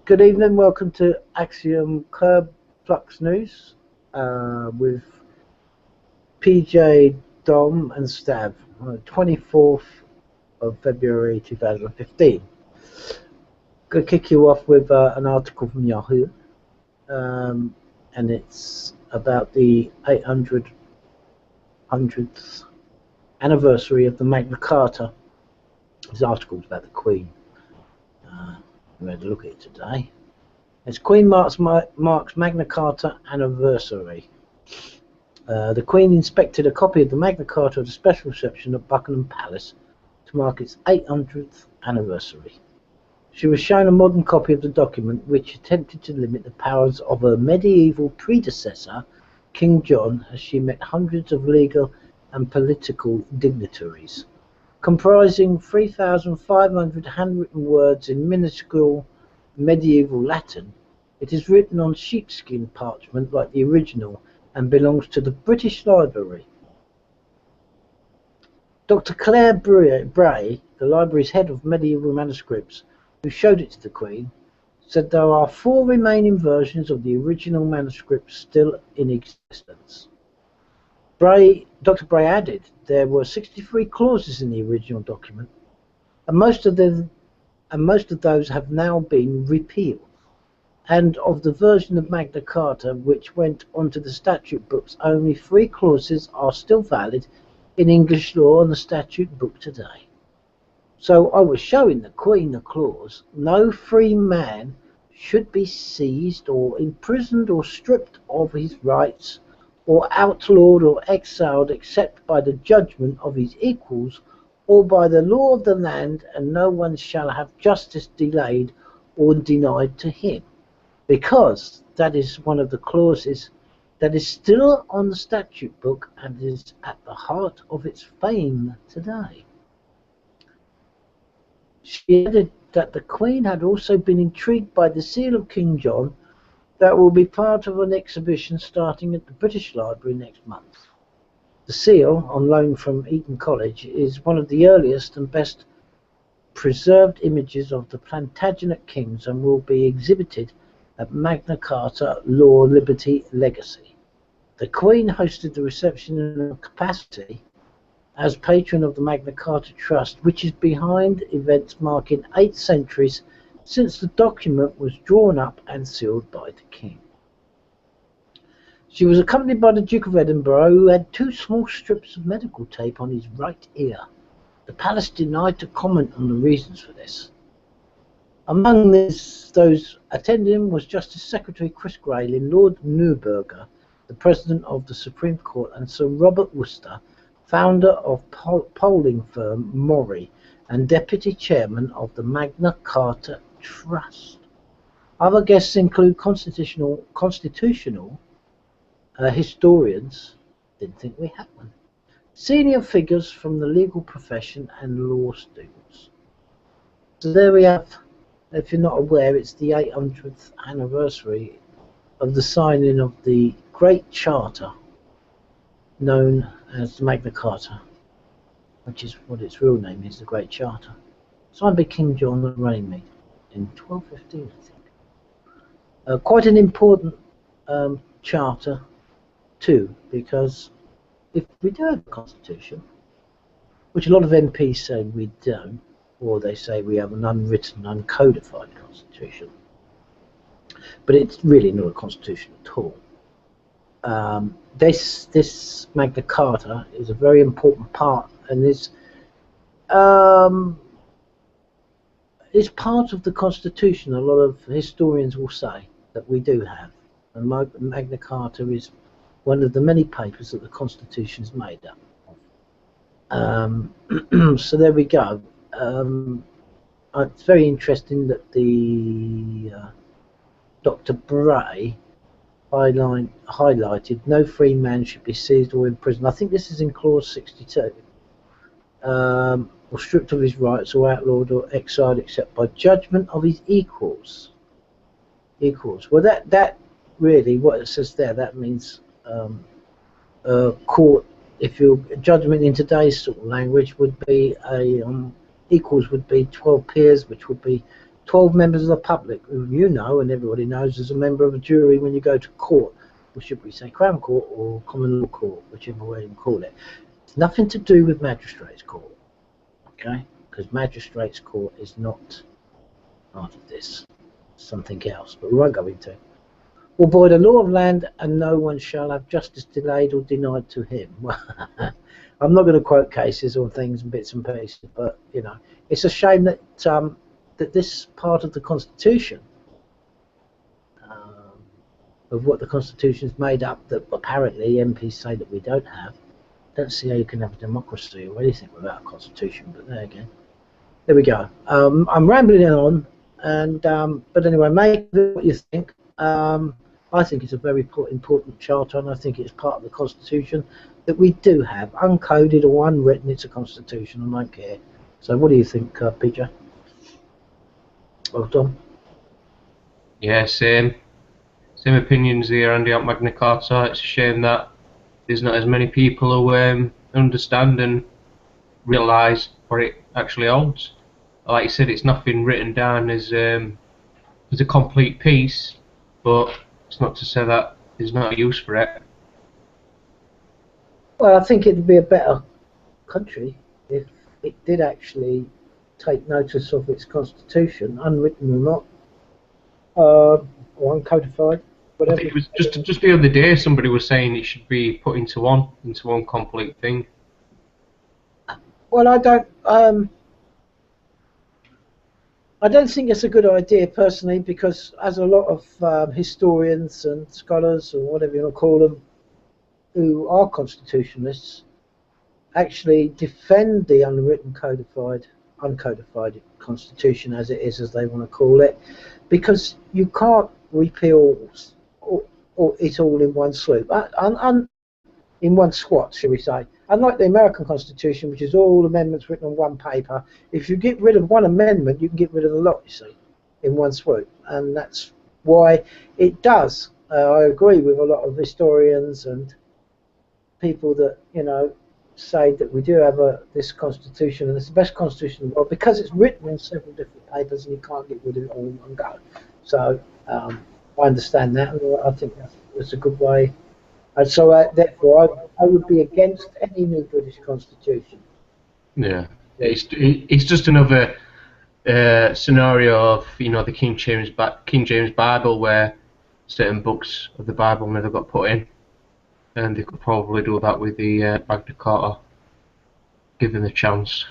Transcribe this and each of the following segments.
Good evening, welcome to Axiom Curb Flux News with PJ, Dom and Stav on the 24th of February 2015. Going to kick you off with an article from Yahoo, and it's about the 800th anniversary of the Magna Carta. This article is about the Queen. We had a look at it today. It's Queen marks Magna Carta anniversary. The Queen inspected a copy of the Magna Carta at a special reception at Buckingham Palace to mark its 800th anniversary. She was shown a modern copy of the document which attempted to limit the powers of her medieval predecessor, King John, as she met hundreds of legal and political dignitaries. Comprising 3,500 handwritten words in minuscule medieval Latin, it is written on sheepskin parchment like the original and belongs to the British Library. Dr. Claire Bray, the library's head of medieval manuscripts, who showed it to the Queen, said there are 4 remaining versions of the original manuscript still in existence. Dr. Bray added there were 63 clauses in the original document, and most of those have now been repealed. And of the version of Magna Carta which went onto the statute books, only 3 clauses are still valid in English law on the statute book today. So I was showing the Queen the clause: no free man should be seized or imprisoned or stripped of his rights or outlawed or exiled except by the judgment of his equals or by the law of the land, and no one shall have justice delayed or denied to him. Because that is one of the clauses that is still on the statute book and is at the heart of its fame today. She added that the Queen had also been intrigued by the seal of King John that will be part of an exhibition starting at the British Library next month. The seal, on loan from Eton College, is one of the earliest and best preserved images of the Plantagenet kings and will be exhibited at Magna Carta Law, Liberty, Legacy. The Queen hosted the reception in her capacity as patron of the Magna Carta Trust, which is behind events marking 8 centuries since the document was drawn up and sealed by the King. She was accompanied by the Duke of Edinburgh, who had 2 small strips of medical tape on his right ear. The palace denied to comment on the reasons for this. Among those attending was Justice Secretary Chris Grayling, Lord Neuberger, the President of the Supreme Court, and Sir Robert Worcester, founder of polling firm Mori and Deputy Chairman of the Magna Carta Trust. Other guests include constitutional historians, didn't think we had one, senior figures from the legal profession and law students. So there we have, if you're not aware, it's the 800th anniversary of the signing of the Great Charter known as the Magna Carta, which is what its real name is, the Great Charter, signed by King John and Runnymede in 1215, I think. Quite an important charter too, because if we do have a constitution, which a lot of MPs say we don't, or they say we have an unwritten, uncodified constitution, but it's really not a constitution at all. This Magna Carta is a very important part, and is part of the constitution. A lot of historians will say that we do have, and Magna Carta is one of the many papers that the constitution is made up of. So there we go. It's very interesting that the Dr. Bray highlighted no free man should be seized or imprisoned. I think this is in clause 62. Or stripped of his rights or outlawed or exiled except by judgment of his equals. Well, that really, what it says there, that means court. If your judgment in today's sort of language would be equals would be 12 peers, which would be 12 members of the public, who you know and everybody knows as a member of a jury when you go to court, or should we say Crown Court or Common Law Court, whichever way you call it. It's nothing to do with Magistrates Court, okay? Because Magistrates Court is not part of this, something else, but we won't go into it. Or by the law of land, and no one shall have justice delayed or denied to him. I'm not going to quote cases or things and bits and pieces, but you know, it's a shame that that this part of the Constitution, of what the Constitution is made up, that apparently MPs say that we don't have. Don't see how you can have a democracy or anything without a Constitution, but there again. There we go. I'm rambling on, and but anyway, make what you think. I think it's a very important charter, and I think it's part of the Constitution that we do have, uncoded or unwritten. It's a Constitution, I don't care. So, what do you think, PJ? Well done. Yeah, same opinions here, Andy, on Magna Carta. It's a shame that there's not as many people who understand and realise what it actually holds. Like you said, it's not been written down as a complete piece, but it's not to say that there's not a use for it. Well, I think it'd be a better country if it did actually take notice of its Constitution, unwritten or not, or uncodified. Whatever. I think it was just the other day somebody was saying it should be put into one complete thing. Well, I don't think it's a good idea personally, because as a lot of historians and scholars, or whatever you want to call them, who are constitutionalists, actually defend the unwritten uncodified Constitution as it is, as they want to call it, because you can't repeal or it all in one swoop, in one squat, shall we say. Unlike the American Constitution, which is all amendments written on one paper, if you get rid of one amendment, you can get rid of the lot, you see, in one swoop. And that's why it does. I agree with a lot of historians and people that, you know, say that we do have this Constitution, and it's the best Constitution in the world, because it's written in several different papers and you can't get rid of it all in one go. So, I understand that, and I think that's a good way. And so, therefore, I would be against any new British Constitution. Yeah, it's just another scenario of, you know, the King James Bible, where certain books of the Bible never got put in, and they could probably do that with the Magna Carta, given the chance.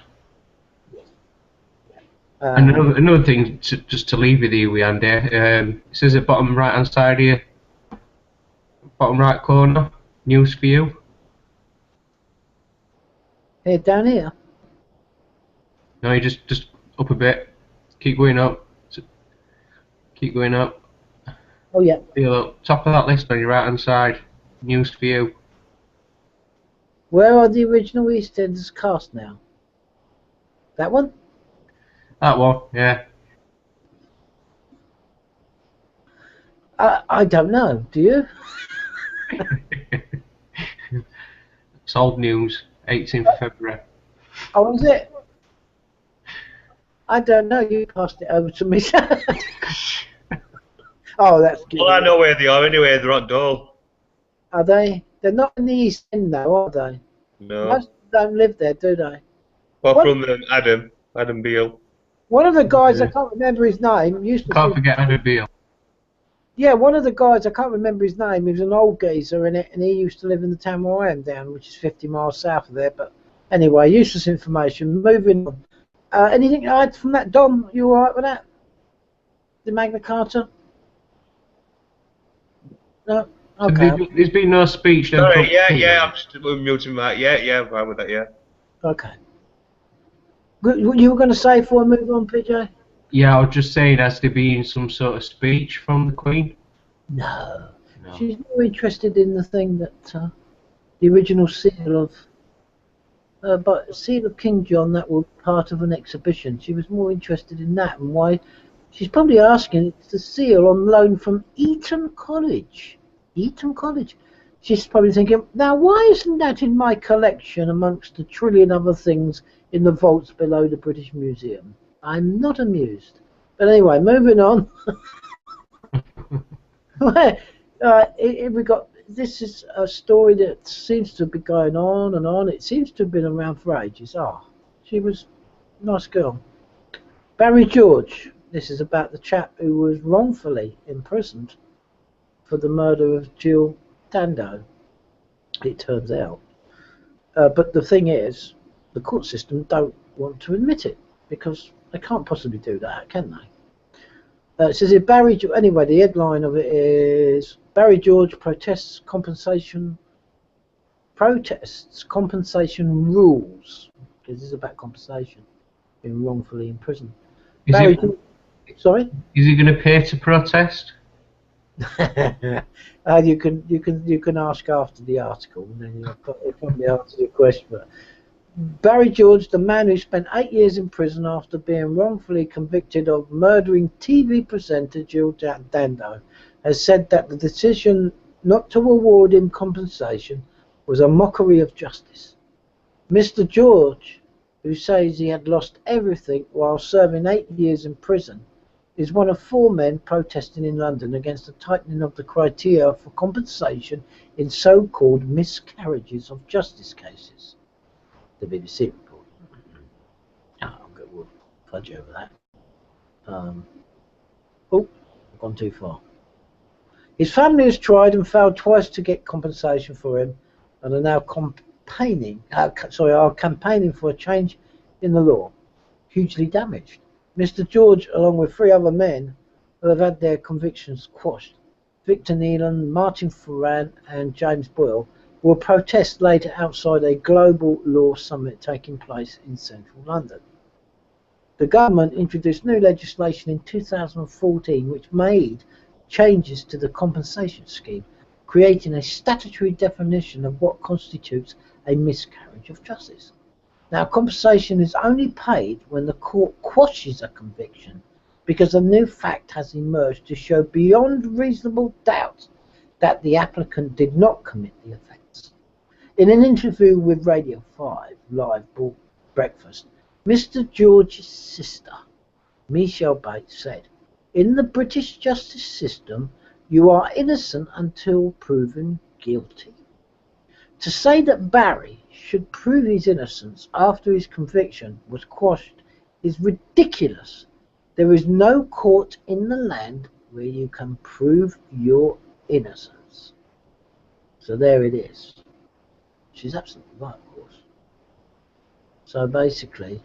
And another thing, just to leave with you, Andy, it says at the bottom right hand side here, bottom right corner, news for you. Here, down here? No, you just up a bit. Keep going up. Keep going up. Oh yeah. Look, top of that list on your right hand side, news for you. Where are the original EastEnders cast now? That one? That one, yeah. I don't know. Do you? It's old news, 18th of February. Oh, is it? I don't know. You passed it over to me. Oh, that's good. Well, I know where they are anyway. They're on Dole. Are they? They're not in the East End, though, are they? No. Most don't live there, do they? Well, from Adam Beale. One of the guys, I can't remember his name, used to. Can't forget Adam Beale. Yeah, one of the guys, I can't remember his name. He was an old geezer in it, and he used to live in the town where I am down, which is 50 miles south of there. But anyway, useless information. Moving on. Anything to add from that, Dom? You all right with that? The Magna Carta? No. Okay. There's been no speech. Sorry, yeah. I'm just muting that. Yeah. I'm fine with that. Yeah. Okay. You were going to say before I move on, PJ? Yeah, I was just saying, has there been some sort of speech from the Queen? No. She's more interested in the thing that the original seal of King John that was part of an exhibition. She was more interested in that, and why? She's probably asking, it's the seal on loan from Eton College. Eton College. She's probably thinking, now why isn't that in my collection amongst a trillion other things in the vaults below the British Museum? I'm not amused. But anyway, moving on. We got, this is a story that seems to be going on and on. It seems to have been around for ages. She was a nice girl. Barry George. This is about the chap who was wrongfully imprisoned for the murder of Jill Dando, it turns out. But the thing is, the court system don't want to admit it because they can't possibly do that, can they? It says here, anyway, the headline of it is Barry George protests compensation rules, because this is about compensation, being wrongfully imprisoned. Sorry? Is he going to pay to protest? You can ask after the article, and then you'll probably answer your question. But Barry George, the man who spent 8 years in prison after being wrongfully convicted of murdering TV presenter Jill Dando, has said that the decision not to award him compensation was a mockery of justice. Mr. George, who says he had lost everything while serving 8 years in prison, is one of 4 men protesting in London against the tightening of the criteria for compensation in so-called miscarriages of justice cases. The BBC report. We'll fudge over that. I've gone too far. His family has tried and failed twice to get compensation for him, and are now campaigning for a change in the law. Hugely damaged. Mr. George, along with 3 other men, have had their convictions quashed. Victor Neelan, Martin Foran, and James Boyle will protest later outside a global law summit taking place in central London. The government introduced new legislation in 2014 which made changes to the compensation scheme, creating a statutory definition of what constitutes a miscarriage of justice. Now, compensation is only paid when the court quashes a conviction because a new fact has emerged to show beyond reasonable doubt that the applicant did not commit the offence. In an interview with Radio 5 Live Breakfast, Mr. George's sister, Michelle Bates, said, "In the British justice system, you are innocent until proven guilty. To say that Barry should prove his innocence after his conviction was quashed is ridiculous. There is no court in the land where you can prove your innocence." So there it is. She's absolutely right, of course. So basically,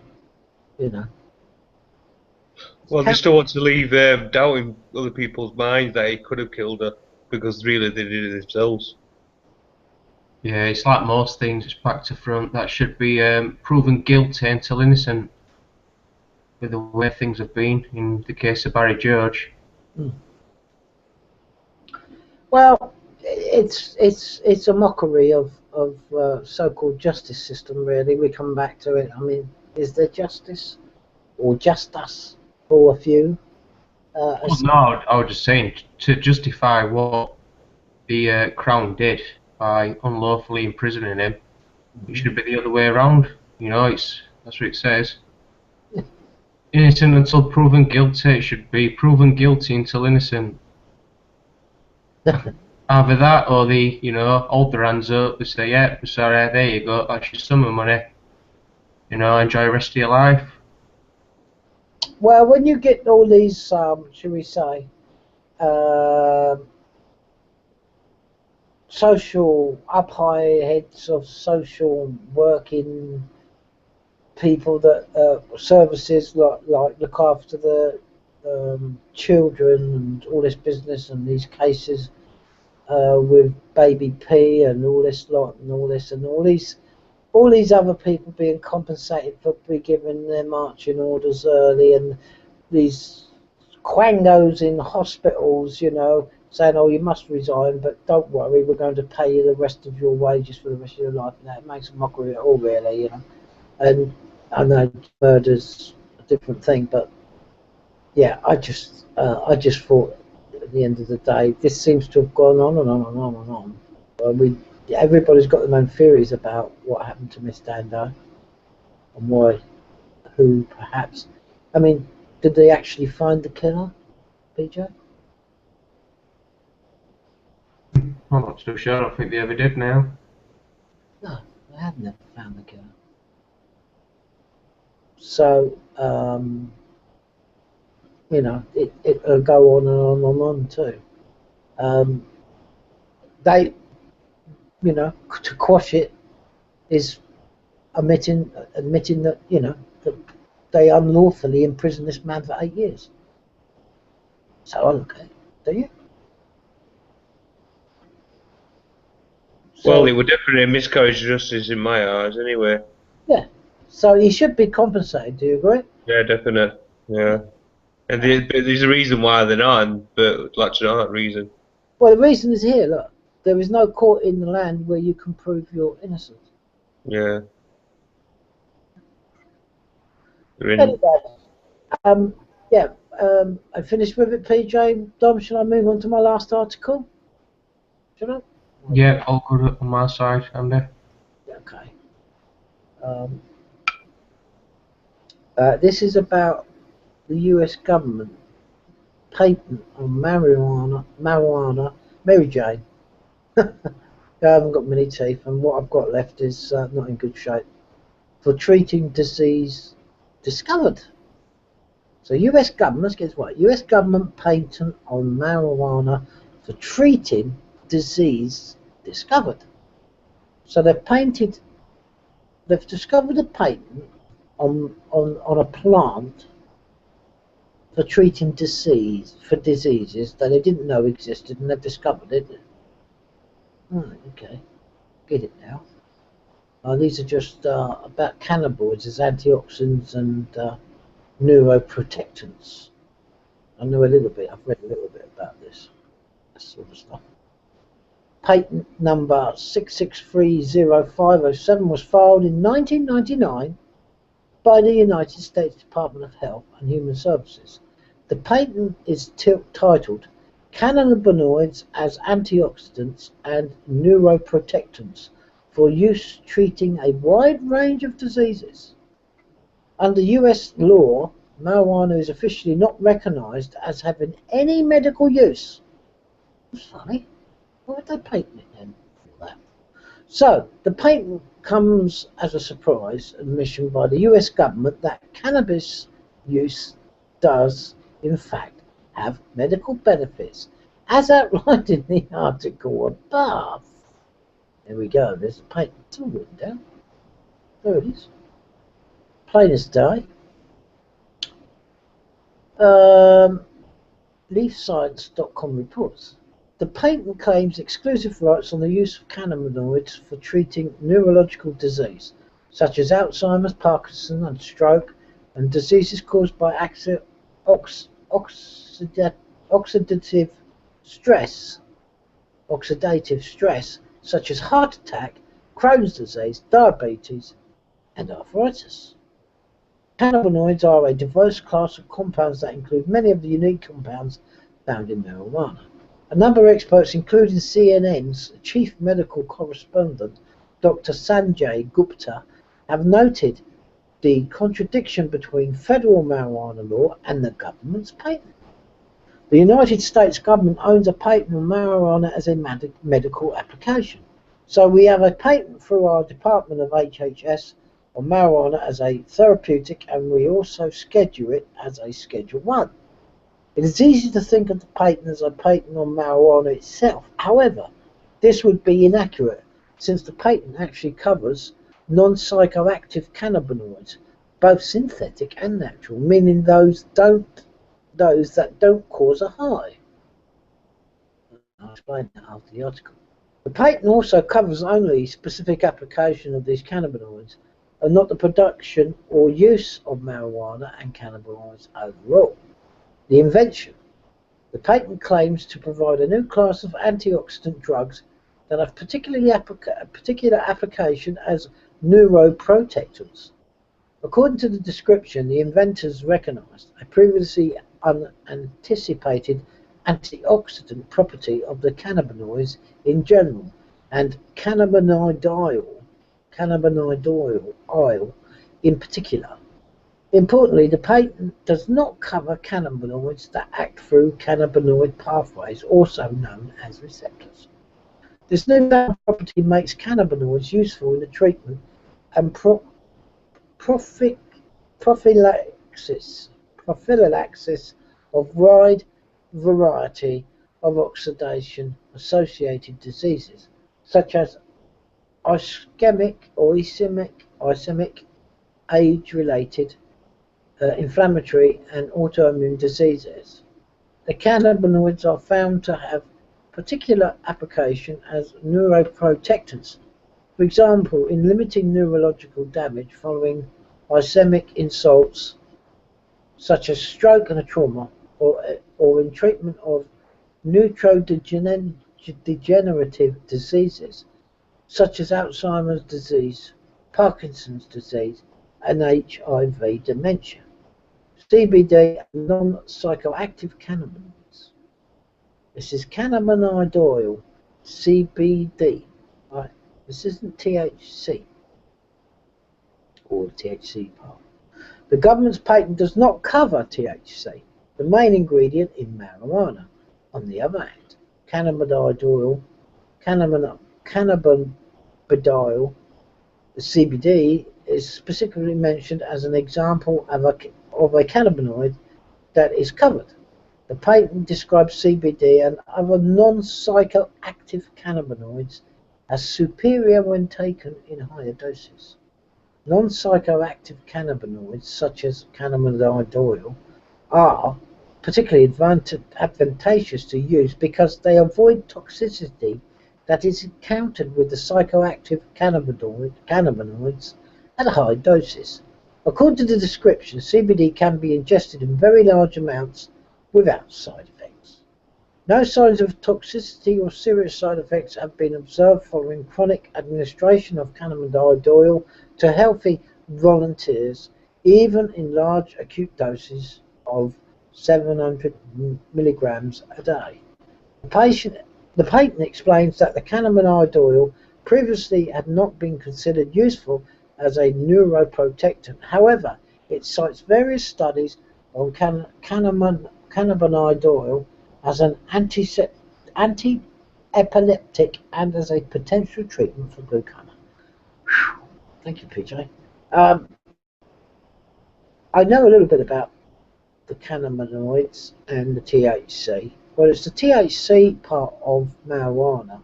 Well, they still want to leave doubt in other people's minds that he could have killed her because really they did it themselves. Yeah, it's like most things, it's back to front. That should be proven guilty until innocent, with the way things have been in the case of Barry George. Well, it's a mockery of so-called justice system, really. We come back to it. I mean, is there justice or justice for a few? No, I was just saying, to justify what the Crown did by unlawfully imprisoning him, it should be the other way around. That's what it says. Innocent until proven guilty. It should be proven guilty until innocent. Either that, or they, hold their hands up. They say, "Yeah, sorry, there you go. That's your sum of money. Enjoy the rest of your life." Well, when you get all these, shall we say, high heads of social working people that services like look after the children and all this business and these cases with baby P and all this lot and all these other people being compensated for giving their marching orders early, and these quangos in hospitals, saying, "Oh, you must resign, but don't worry, we're going to pay you the rest of your wages for the rest of your life." It makes a mockery of it all, really, And I know murder's a different thing, but yeah, I just thought at the end of the day, this seems to have gone on and on and on and on. Everybody's got their own theories about what happened to Miss Dando and who perhaps. I mean, Did they actually find the killer, PJ? I'm not so sure. I don't think they ever did now. No, they have never found the killer. So, you know, it'll go on and on and on too. They, you know, to quash it is admitting that, you know, that they unlawfully imprisoned this man for 8 years. So I look at it, do you? Well, So, it would definitely a miscarriage of justice in my eyes, anyway. yeah. So he should be compensated. Do you agree? Yeah, definitely. Yeah. And there's a reason why they're not, but like to know that reason. Well, the reason is here. Look, there is no court in the land where you can prove your innocence. Yeah. They're in. Anyway, yeah. I finished with it, PJ. Dom, shall I move on to my last article? Should I? Yeah, all good on my side, Andy. Okay. This is about the US government patent on marijuana, Mary Jane. I haven't got many teeth, and what I've got left is not in good shape. For treating disease discovered. So US government, guess what? US government patent on marijuana for treating disease discovered. So they've discovered a patent on a plant for treating diseases that they didn't know existed, and they've discovered it. Oh, okay, get it now. These are just about cannabinoids as antioxidants and neuroprotectants. I know a little bit. I've read a little bit about this sort of stuff. Patent number 6630507 was filed in 1999 by the United States Department of Health and Human Services. The patent is titled Cannabinoids as Antioxidants and Neuroprotectants for Use Treating a Wide Range of Diseases. Under US law, marijuana is officially not recognized as having any medical use. That's funny. Why would they patent it then for that? So, the patent comes as a surprise admission by the US government that cannabis use does, in fact, have medical benefits, as outlined in the article above. There we go, there's a patent. It's all written down. There it is. Plain as day. LeafScience.com reports. The patent claims exclusive rights on the use of cannabinoids for treating neurological disease, such as Alzheimer's, Parkinson's, and stroke, and diseases caused by oxidative stress, such as heart attack, Crohn's disease, diabetes, and arthritis. Cannabinoids are a diverse class of compounds that include many of the unique compounds found in marijuana. A number of experts, including CNN's chief medical correspondent, Dr. Sanjay Gupta, have noted the contradiction between federal marijuana law and the government's patent. The United States government owns a patent on marijuana as a medical application. So we have a patent through our Department of HHS on marijuana as a therapeutic, and we also schedule it as a Schedule 1. It is easy to think of the patent as a patent on marijuana itself. However, this would be inaccurate, since the patent actually covers non-psychoactive cannabinoids, both synthetic and natural, meaning those that don't cause a high. I'll explain that after the article. The patent also covers only specific application of these cannabinoids, and not the production or use of marijuana and cannabinoids overall. The invention. The patent claims to provide a new class of antioxidant drugs that have particular application as neuroprotectants. According to the description, the inventors recognized a previously unanticipated antioxidant property of the cannabinoids in general and cannabinoid oil in particular. Importantly, the patent does not cover cannabinoids that act through cannabinoid pathways, also known as receptors. This new property makes cannabinoids useful in the treatment and prophylaxis of wide variety of oxidation-associated diseases, such as ischemic or ischemic age-related inflammatory and autoimmune diseases. The cannabinoids are found to have particular application as neuroprotectants, for example, in limiting neurological damage following ischemic insults such as stroke and a trauma, or in treatment of neurodegenerative diseases such as Alzheimer's disease, Parkinson's disease, and HIV dementia. CBD and non-psychoactive cannabinoids. This is cannabinoid oil, CBD. Right? This isn't THC, or the THC part. The government's patent does not cover THC, the main ingredient in marijuana. On the other hand, cannabinoid oil, cannabidiol, the CBD, is specifically mentioned as an example of a cannabinoid that is covered. The patent describes CBD and other non-psychoactive cannabinoids as superior when taken in higher doses. Non-psychoactive cannabinoids, such as cannabinoid oil, are particularly advantageous to use because they avoid toxicity that is encountered with the psychoactive cannabinoids at high doses. According to the description, CBD can be ingested in very large amounts without side effects. No signs of toxicity or serious side effects have been observed following chronic administration of cannabinoid oil to healthy volunteers, even in large acute doses of 700 milligrams a day. The patent explains that the cannabinoid oil previously had not been considered useful as a neuroprotectant. However, it cites various studies on cannabinoid oil as an anti-epileptic and as a potential treatment for glaucoma. Whew. Thank you, PJ. I know a little bit about the cannabinoids and the THC. Well, it's the THC part of marijuana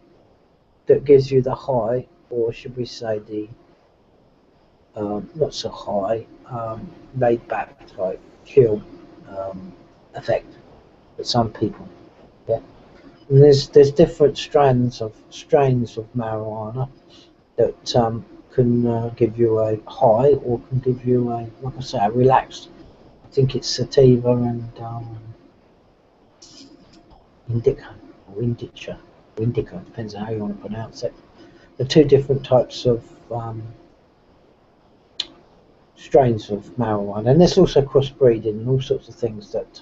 that gives you the high, or should we say the not so high, laid back type chill effect for some people. Yeah, and there's different strains of marijuana that can give you a high or can give you a, like I say, a relaxed. I think it's sativa and indica or indica, depends on how you want to pronounce it. The two different types of strains of marijuana, and there's also crossbreeding and all sorts of things that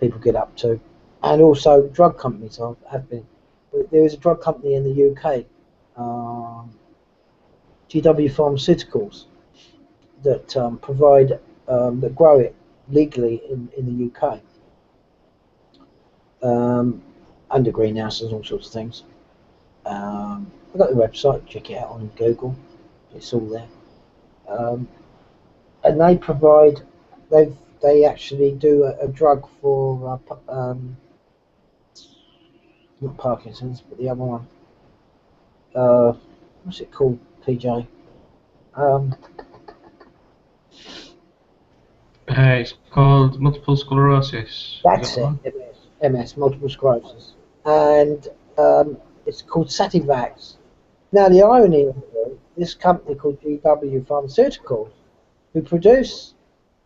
people get up to, and also drug companies have been. There is a drug company in the UK, GW Pharmaceuticals, that provide that grow it legally in the UK under greenhouses and all sorts of things. I've got the website, check it out on Google, it's all there. And they provide, they actually do a drug for not Parkinson's, but the other one. What's it called, PJ? It's called multiple sclerosis. That's it. MS, multiple sclerosis, and it's called Sativax. Now the irony of it, this company called GW Pharmaceuticals, who produce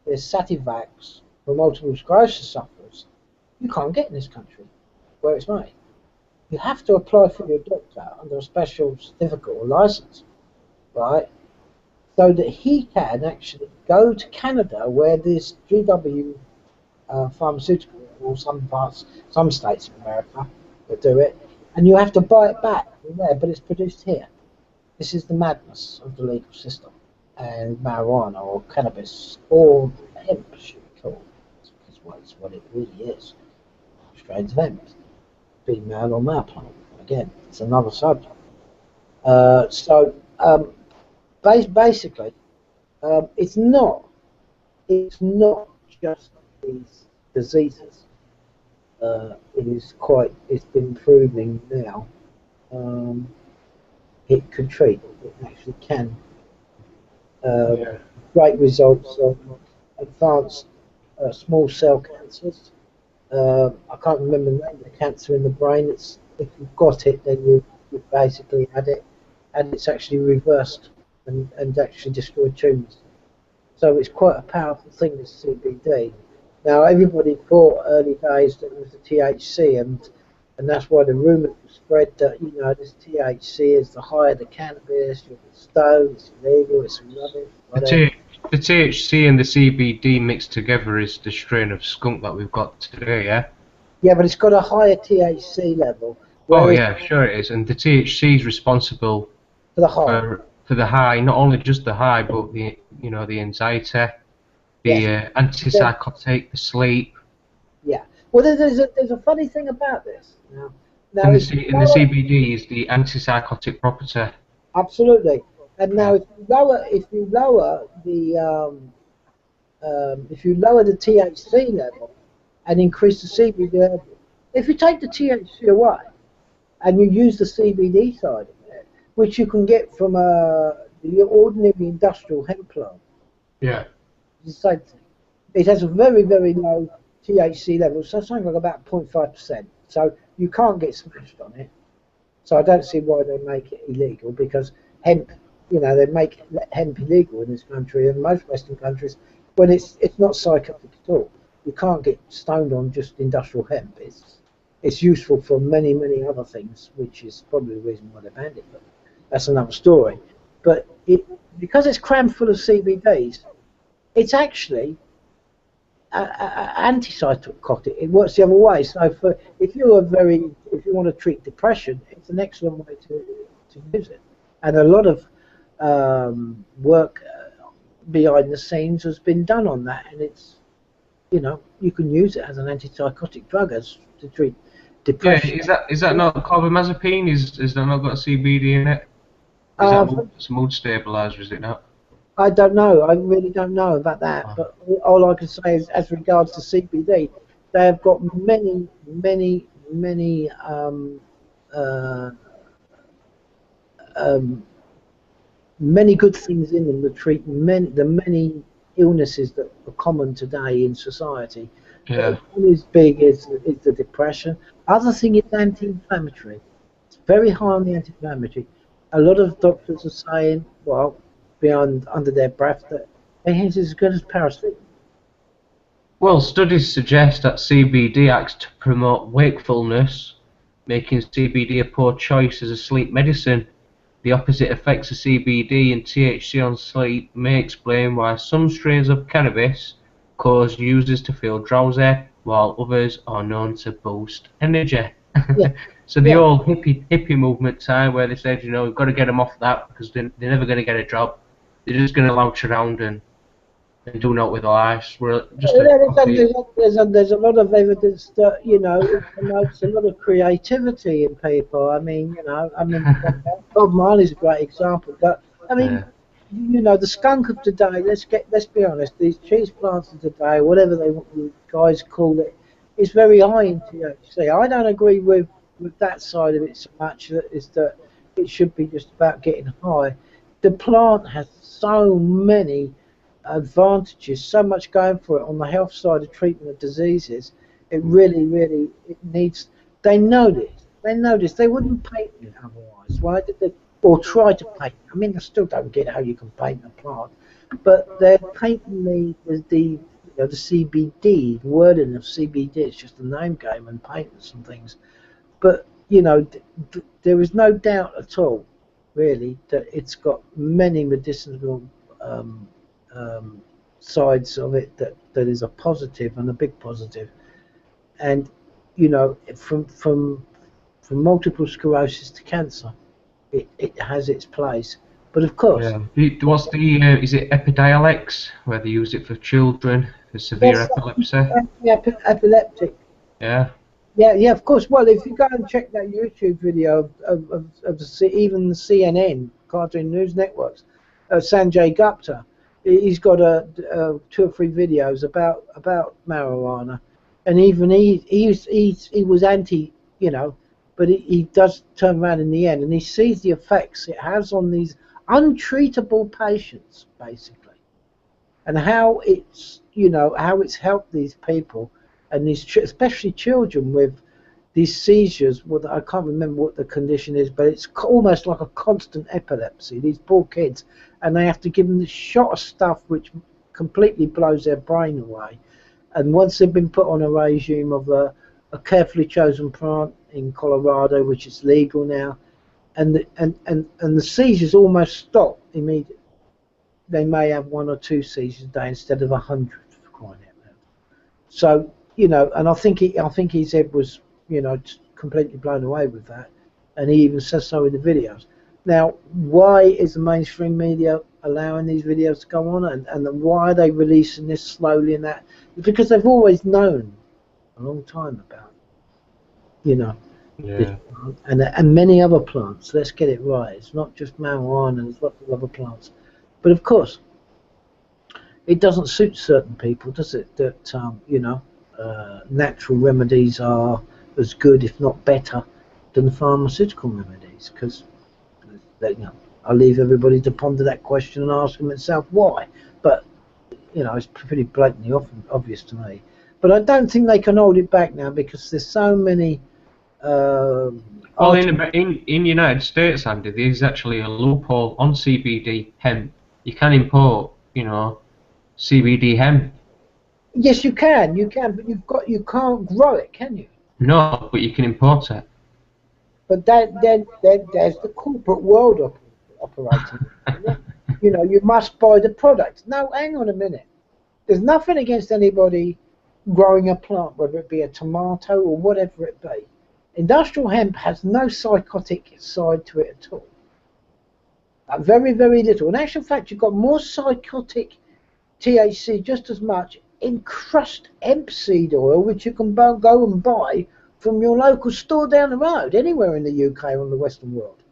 this Sativax for multiple sclerosis sufferers, you can't get in this country where it's made. You have to apply for your doctor under a special certificate or license, right? So that he can actually go to Canada where this GW pharmaceutical, or some states in America that do it, and you have to buy it back from there, but it's produced here. This is the madness of the legal system. and marijuana or cannabis or hemp, should we call it? That's what it really is. Strains of hemp, female or male plant. Again, it's another subject. So basically, it's not just these diseases. It's been proving now. Um, it can treat. It actually can. Yeah. Great results on advanced small cell cancers. I can't remember the name of the cancer in the brain. If you've got it, then you've basically had it, and it's actually reversed and actually destroyed tumours. So it's quite a powerful thing, this CBD. Now, everybody thought early days that it was the THC, and that's why the rumour spread that, this THC is the higher the cannabis, you'll get stoned, it's illegal, it's rubbish, The, whatever. the THC and the CBD mixed together is the strain of skunk that we've got today, yeah? Yeah, but it's got a higher THC level, Oh whereas yeah, sure it is. And the THC is responsible for the high. for the high, not only just the high, but the anxiety, the Yes. antipsychotic, the sleep, Yeah. Well, there's a funny thing about this. Now and if you the lower, CBD is the antipsychotic property. absolutely, and now Yeah. if you lower the THC level and increase the CBD level, if you take the THC away and you use the CBD side of it, which you can get from the ordinary industrial hemp plant, Yeah. it's the same thing. It has a very, very low THC level, so something like about 0.5%. So you can't get smashed on it. So I don't see why they make it illegal, because hemp, they make hemp illegal in this country and most Western countries when it's not psychotic at all. You can't get stoned on just industrial hemp. It's useful for many, many other things, which is probably the reason why they banned it. But that's another story. But because it's crammed full of CBDs, it's actually antipsychotic. It works the other way. So if you want to treat depression, it's an excellent way to use it. And a lot of work behind the scenes has been done on that, and it's you can use it as an antipsychotic drug to treat Yeah, depression. is that not carbamazepine? Is that not got CBD in it? Is that Uh, it's a mood stabilizer? Is it not? I don't know. I really don't know about that. Oh. But all I can say is, as regards to CBD, they have got many, many, many uh, um, many good things in them to treat the many illnesses that are common today in society. Yeah. One is big is the depression. Other thing is anti-inflammatory. It's very high on the anti-inflammatory. A lot of doctors are saying, well, beyond under their breath, that it's as good as paracetamol. Well, studies suggest that CBD acts to promote wakefulness, making CBD a poor choice as a sleep medicine. The opposite effects of CBD and THC on sleep may explain why some strains of cannabis cause users to feel drowsy, while others are known to boost energy. Yeah, So the yeah. old hippie movement time where they said, we've got to get them off that because they're never going to get a job. They're just going to lounge around and do not with their lives. We're just a complete. There's a lot of evidence that it promotes a lot of creativity in people. Bob Marley's a great example. But I mean, Yeah. the skunk of today. Let's be honest. These cheese plants of today, whatever you guys call it, is very high in THC. I don't agree with that side of it so much. That is that it should be just about getting high. The plant has so many advantages, so much going for it on the health side of treatment of diseases. It really, really, it needs. They know this. They know this. They wouldn't patent it otherwise. Why did they? Or try to patent. I mean, I still don't get how you can patent a plant, but they're patenting the CBD, the wording of CBD. It's just a name game and patents and things. But there is no doubt at all, really, that it's got many medicinal um, um, sides of it that is a positive and a big positive. And from multiple sclerosis to cancer, it has its place. But of course, Yeah. What's the is it Epidiolex where they use it for children for severe yes, epilepsy? epileptic. Yeah. Yeah, yeah, of course. Well, if you go and check that YouTube video of even the CNN, Cartoon News Networks, Sanjay Gupta, he's got 2 or 3 videos about marijuana, and even he was anti, you know, but he does turn around in the end, and he sees the effects it has on these untreatable patients, basically, and how it's, you know, how it's helped these people and these especially children with these seizures. Well, I can't remember what the condition is, but it's almost like a constant epilepsy. These poor kids, and they have to give them this shot of stuff which completely blows their brain away. And once they've been put on a regime of a carefully chosen plant in Colorado, which is legal now, and the seizures almost stop immediately. They may have 1 or 2 seizures a day instead of 100, for crying out loud. So, you know, and I think his head was, you know, completely blown away with that, and he even says so in the videos. Now, why is the mainstream media allowing these videos to go on, and then why are they releasing this slowly and that? Because they've always known a long time about, you know, this Yeah. plant and many other plants. Let's get it right. It's not just marijuana, there's lots of other plants. But of course, it doesn't suit certain people, does it? That you know, natural remedies are as good, if not better, than pharmaceutical remedies. Because, you know, I'll leave everybody to ponder that question and ask them itself why. But you know, it's pretty blatantly obvious to me. But I don't think they can hold it back now because there's so many. Well, in United States, Andy, there's actually a loophole on CBD hemp. You can import, you know, CBD hemp. Yes, you can, but you can't grow it, can you? No, but you can import it. But then there's the corporate world operating. You know, you must buy the product. No, hang on a minute. There's nothing against anybody growing a plant, whether it be a tomato or whatever it be. Industrial hemp has no psychotic side to it at all. Very, very little. In actual fact, you've got more psychotic THC, just as much, in crushed hemp seed oil, which you can go and buy from your local store down the road, anywhere in the UK or in the Western world.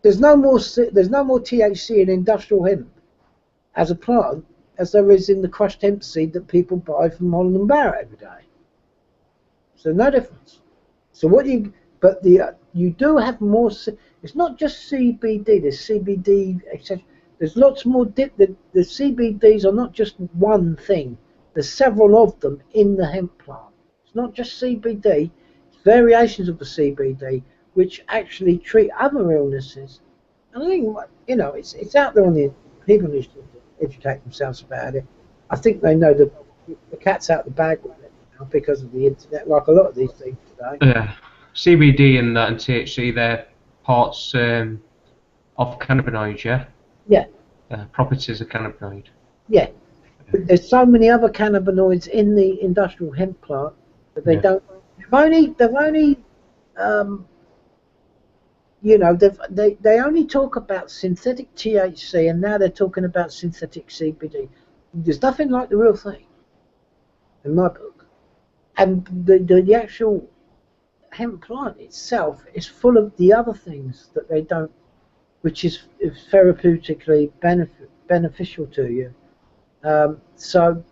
There's no more THC in industrial hemp as a plant as there is in the crushed hemp seed that people buy from Holland and Barrett every day. So no difference. So you do have more. It's not just CBD. There's CBD, etc. There's lots more. The CBDs are not just one thing. There's several of them in the hemp plant. It's not just CBD. It's variations of the CBD which actually treat other illnesses. And I think, you know, it's out there on the people need to educate themselves about it. I think they know the cat's out the bag with it now because of the internet, like a lot of these things today. Yeah, CBD and THC, they're parts of cannabinoids, yeah? Yeah. Properties of cannabinoid. Yeah. But there's so many other cannabinoids in the industrial hemp plant that they don't. They've only you know, they only talk about synthetic THC, and now they're talking about synthetic CBD. There's nothing like the real thing, in my book. And the actual hemp plant itself is full of the other things that they don't, which is therapeutically beneficial to you. So,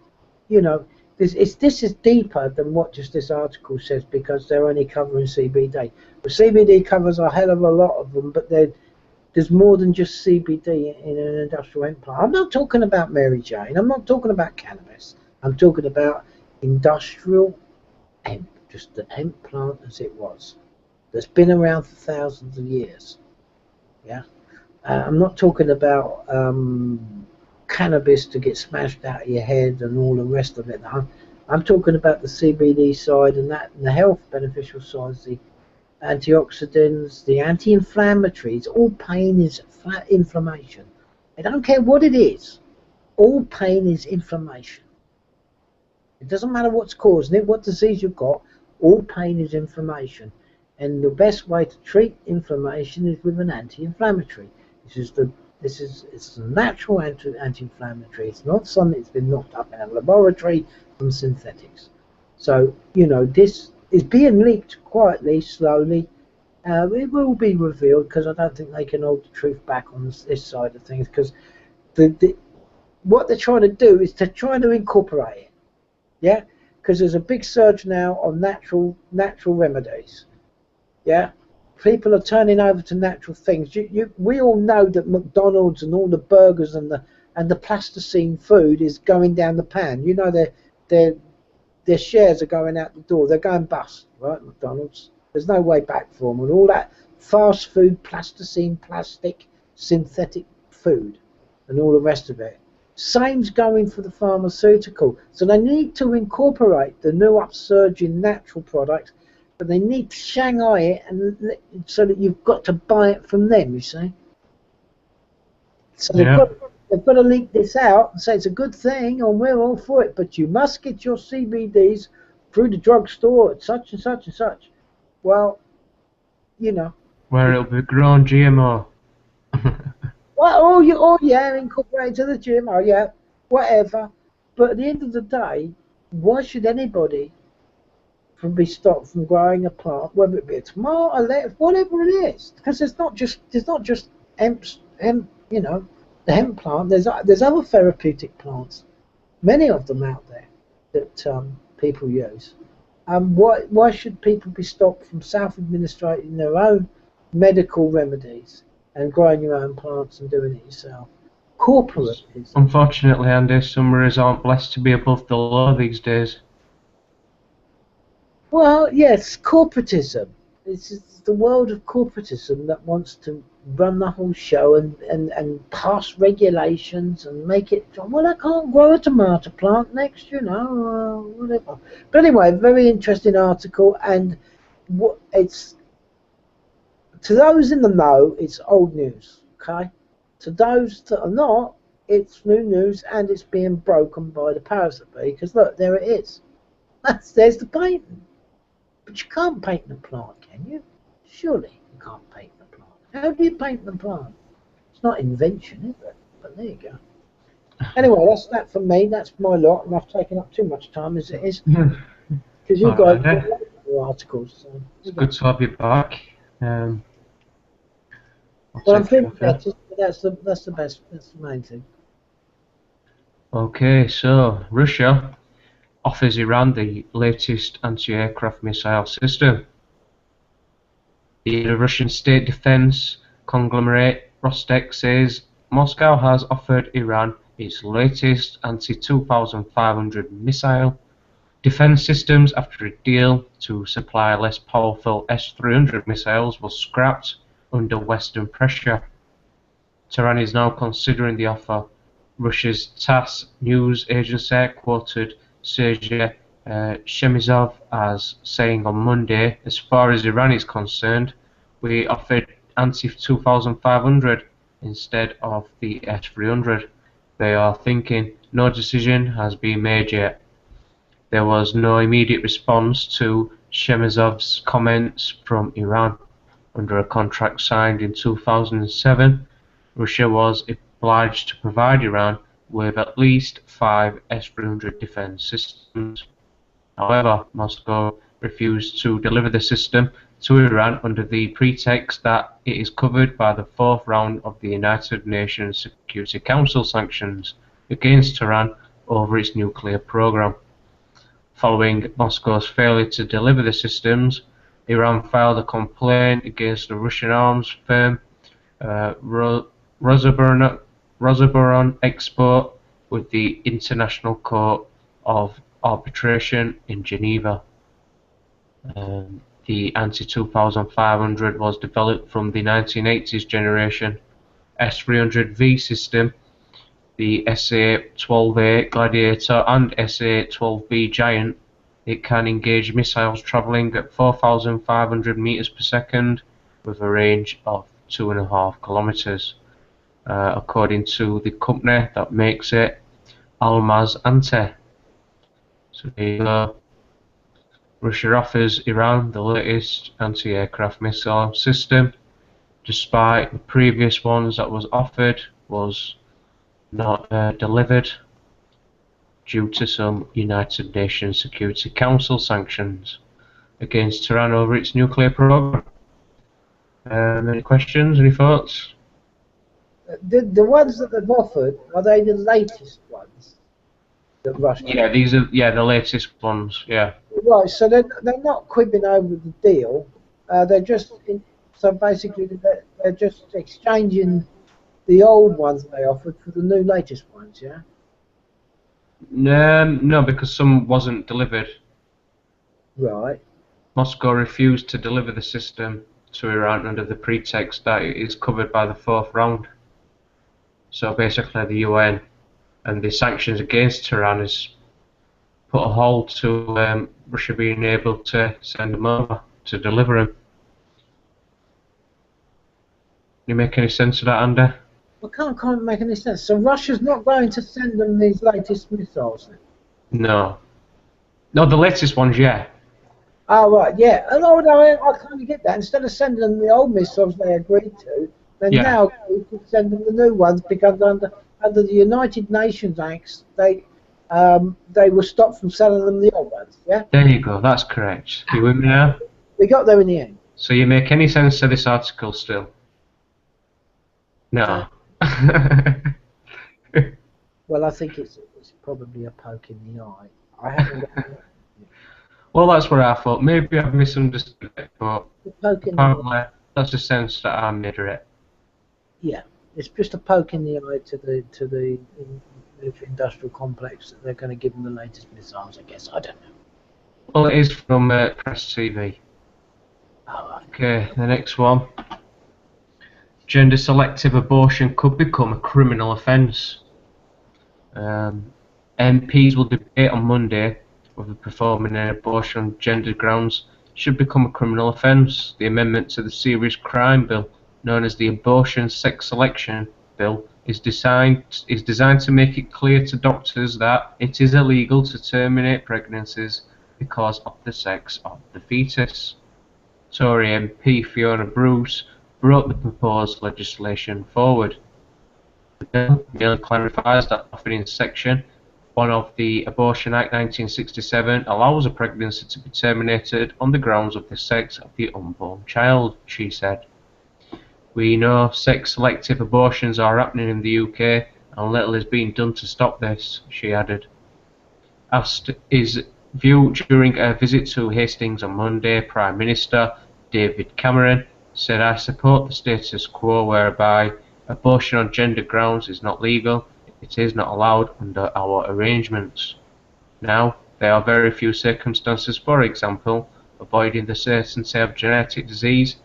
you know, this is deeper than what just this article says, because they're only covering CBD. But CBD covers a hell of a lot of them, but there's more than just CBD in an industrial hemp plant. I'm not talking about Mary Jane. I'm not talking about cannabis. I'm talking about industrial hemp, just the hemp plant as it was, that's been around for thousands of years. Yeah, I'm not talking about cannabis to get smashed out of your head and all the rest of it. I'm talking about the CBD side and the health beneficial sides, the antioxidants, the anti-inflammatories. All pain is inflammation. I don't care what it is. All pain is inflammation. It doesn't matter what's causing it, what disease you've got. All pain is inflammation. And the best way to treat inflammation is with an anti-inflammatory. which is it's a natural anti-inflammatory. It's not something that's been knocked up in a laboratory from synthetics. So this is being leaked quietly, slowly. It will be revealed because I don't think they can hold the truth back on this side of things, because what they're trying to do is to try to incorporate it. Yeah, because there's a big surge now on natural remedies. Yeah, people are turning over to natural things. We all know that McDonald's and all the burgers and the plasticine food is going down the pan. Their shares are going out the door. They're going bust, right? McDonald's. There's no way back for them. And all that fast food, plasticine, plastic, synthetic food, and all the rest of it. Same's going for the pharmaceutical. So they need to incorporate the new upsurge in natural products, but they need to Shanghai it, and so that you've got to buy it from them, you see. So they've got to leak this out and say it's a good thing and we're all for it, but you must get your CBDs through the drugstore at such and such and such. Well, where it'll be grown GMO. Well, yeah, incorporate to the gym, yeah, whatever. But at the end of the day, why should anybody be stopped from growing a plant, whether it be a tomato, a lettuce, whatever it is? Because there's not just hemp, the hemp plant. There's other therapeutic plants, many of them out there that people use. Why should people be stopped from self-administrating their own medical remedies and growing your own plants and doing it yourself? Corporatism. Unfortunately, Andy, some areas aren't blessed to be above the law these days. Well, yes, corporatism. It's the world of corporatism that wants to run the whole show and pass regulations and make it, well, I can't grow a tomato plant next, whatever. But anyway, very interesting article, and it's, to those in the know, it's old news, okay? To those that are not, it's new news, and it's being broken by the powers that be, because look, there it is. There's the patent. But you can't patent a plant, can you? Surely you can't patent a plant. How do you patent a plant? It's not invention, is it? But there you go. Anyway, that's that for me. That's my lot, and I've taken up too much time as it is. Because you guys have got articles. So it's good to have you back. Well, I'm feeling better. That's the best. That's the main thing. Okay, so Russia offers Iran the latest anti-aircraft missile system. The Russian state defense conglomerate Rostek says Moscow has offered Iran its latest anti-2500 missile defense systems after a deal to supply less powerful S-300 missiles was scrapped under Western pressure. Tehran is now considering the offer. Russia's TASS news agency quoted Sergei Shemizov as saying on Monday, as far as Iran is concerned, we offered anti-2500 instead of the S-300. They are thinking. No decision has been made yet. There was no immediate response to Shemizov's comments from Iran. Under a contract signed in 2007, Russia was obliged to provide Iran with at least 5 S-300 defense systems. However, Moscow refused to deliver the system to Iran under the pretext that it is covered by the 4th round of the United Nations Security Council sanctions against Tehran over its nuclear program. Following Moscow's failure to deliver the systems, Iran filed a complaint against the Russian arms firm Rosaboron Export with the International Court of Arbitration in Geneva. The anti-2500 was developed from the 1980s generation S-300V system, the SA-12A Gladiator and SA-12B Giant. It can engage missiles travelling at 4,500 meters per second with a range of 2.5 kilometers. According to the company that makes it, Almaz Ante. So there you go. Russia offers Iran the latest anti-aircraft missile system. despite the previous ones that was offered was not delivered due to some United Nations Security Council sanctions against Tehran over its nuclear program. Any questions? Any thoughts? The ones that they've offered, are they the latest ones that Russia? Yeah, these are the latest ones. Yeah. Right, so they're not quibbling over the deal. They're just so basically they're just exchanging the old ones they offered for the new latest ones. Yeah. No, because some wasn't delivered. Right. Moscow refused to deliver the system to Iran under the pretext that it is covered by the fourth round. So basically the UN and the sanctions against Tehran has put a halt to Russia being able to send them over to deliver them. You make any sense of that, Andy? Well, can't make any sense. So Russia's not going to send them these latest missiles then? No. No, the latest ones, yeah. Oh, right, yeah. And I kind of get that. Instead of sending them the old missiles they agreed to, then now we could send them the new ones because under the United Nations Acts, they were stopped from selling them the old ones, yeah? There you go, that's correct. You with me now? We got there in the end. So you make any sense to this article still? No. Well, I think it's probably a poke in the eye. I haven't got Well, that's what I thought. Maybe I've misunderstood it, but apparently that's the sense that I made of it. Yeah, it's just a poke in the eye to the industrial complex that they're going to give them the latest missiles, I guess. I don't know. Well, it is from Press TV. Oh, right. Okay, the next one. Gender-selective abortion could become a criminal offence. MPs will debate on Monday whether performing an abortion on gender grounds should become a criminal offence. The amendment to the Serious Crime Bill, known as the Abortion Sex Selection Bill, is designed to make it clear to doctors that it is illegal to terminate pregnancies because of the sex of the fetus. Tory MP Fiona Bruce brought the proposed legislation forward. The bill merely clarifies that often in Section 1 of the Abortion Act 1967 allows a pregnancy to be terminated on the grounds of the sex of the unborn child, she said. We know sex-selective abortions are happening in the UK and little is being done to stop this, she added. Asked his view during a visit to Hastings on Monday, Prime Minister David Cameron said, "I support the status quo whereby abortion on gender grounds is not legal. It is not allowed under our arrangements. Now, there are very few circumstances, for example, avoiding the certainty of genetic disease,